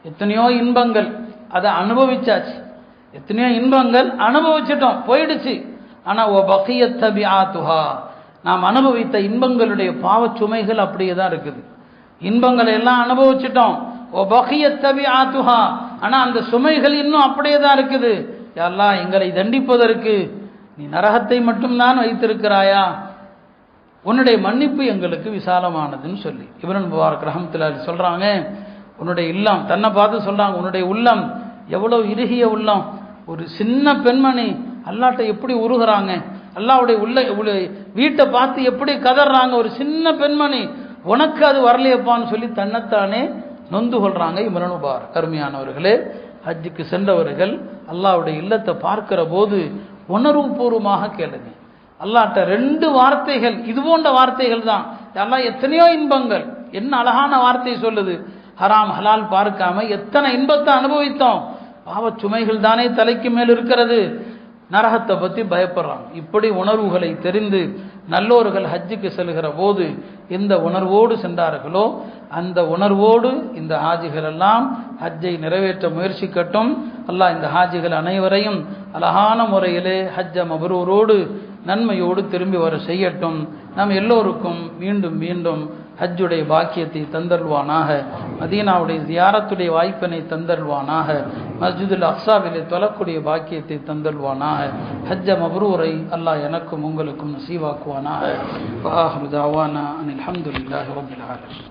எத்தனையோ இன்பங்கள் அதை அனுபவிச்சாச்சு, எத்தனையோ இன்பங்கள் அனுபவிச்சிட்டோம் போயிடுச்சு. ஆனால் வபகியத் தபிஆத்துஹா, நாம் அனுபவித்த இன்பங்களுடைய பாவச் சுமைகள் அப்படியே தான் இருக்குது. இன்பங்களை எல்லாம் அனுபவிச்சிட்டோம், வபகியத் தபிஆத்துஹா, ஆனால் அந்த சுமைகள் இன்னும் அப்படியே தான் இருக்குது. யா அல்லாஹ், எங்களை தண்டிப்பதற்கு நீ நரகத்தை மட்டும்தான் வைத்திருக்கிறாயா, உன்னுடைய மன்னிப்பு எங்களுக்கு விசாலமானதுன்னு சொல்லி இப்னு முபாரக் ரஹ்மத்துல்லாஹி சொல்றாங்க, உன்னுடைய இல்லம், தன்னை பார்த்து சொல்றாங்க, உன்னுடைய உள்ளம் எவ்வளவு இறுகிய உள்ளம். ஒரு சின்ன பெண்மணி அல்லாஹ்ட்ட எப்படி உருகுறாங்க, அல்லாஹ்வுடைய வீட்டை பார்த்து எப்படி கதறாங்க, ஒரு சின்ன பெண்மணி, உனக்கு அது வரலையப்பான்னு சொல்லி தன்னைத்தானே நொந்து கொள்றாங்க. இப்னு முபாரக் அருமையானவர்களே, ஹஜ்ஜுக்கு சென்றவர்கள் அல்லாஹ்வுடைய இல்லத்தை பார்க்கிற போது உணர்வுபூர்வமாக கேளுங்க. அல்லாஹ்ட்ட 2 வார்த்தைகள், இது போன்ற வார்த்தைகள் தான். அல்லாஹ் எத்தனையோ இன்பங்கள், என்ன அழகான வார்த்தை சொல்லுது, ஹராம் ஹலால் பார்க்காம எத்தனை இன்பத்தை அனுபவித்தோம், பாவச் சுமைகள் தானே தலைக்கு மேல் இருக்கிறது, நரகத்தை பற்றி பயப்படுறாங்க. இப்படி உணர்வுகளை தெரிந்து நல்லோர்கள் ஹஜ்ஜுக்கு செல்கிற போது எந்த உணர்வோடு சென்றார்களோ அந்த உணர்வோடு இந்த ஹாஜிகள் எல்லாம் ஹஜ்ஜை நிறைவேற்ற முயற்சிக்கட்டும். அல்லாஹ் இந்த ஹாஜிகள் அனைவரையும் அழகான முறையிலே ஹஜ்ஜ மப்ரூரோடு நன்மையோடு திரும்பி வர செய்யட்டும். நாம் எல்லோருக்கும் மீண்டும் மீண்டும் ஹஜ்ஜுடைய பாக்கியத்தை தந்தருள்வானாக, மதீனாவுடைய ஜியாரத்துடைய வாய்ப்பினை தந்தருள்வானாக, மஸ்ஜிதுல் அக்ஸாவிலே தொழக்கூடிய பாக்கியத்தை தந்தருள்வானாக. ஹஜ்ஜ மப்ரூரை அல்லாஹ் எனக்கும் உங்களுக்கும் நசீவாக்குவானாக. வஆஹிரு தஅவானா அனில் ஹம்துலில்லாஹி ரப்பில் ஆலமீன்.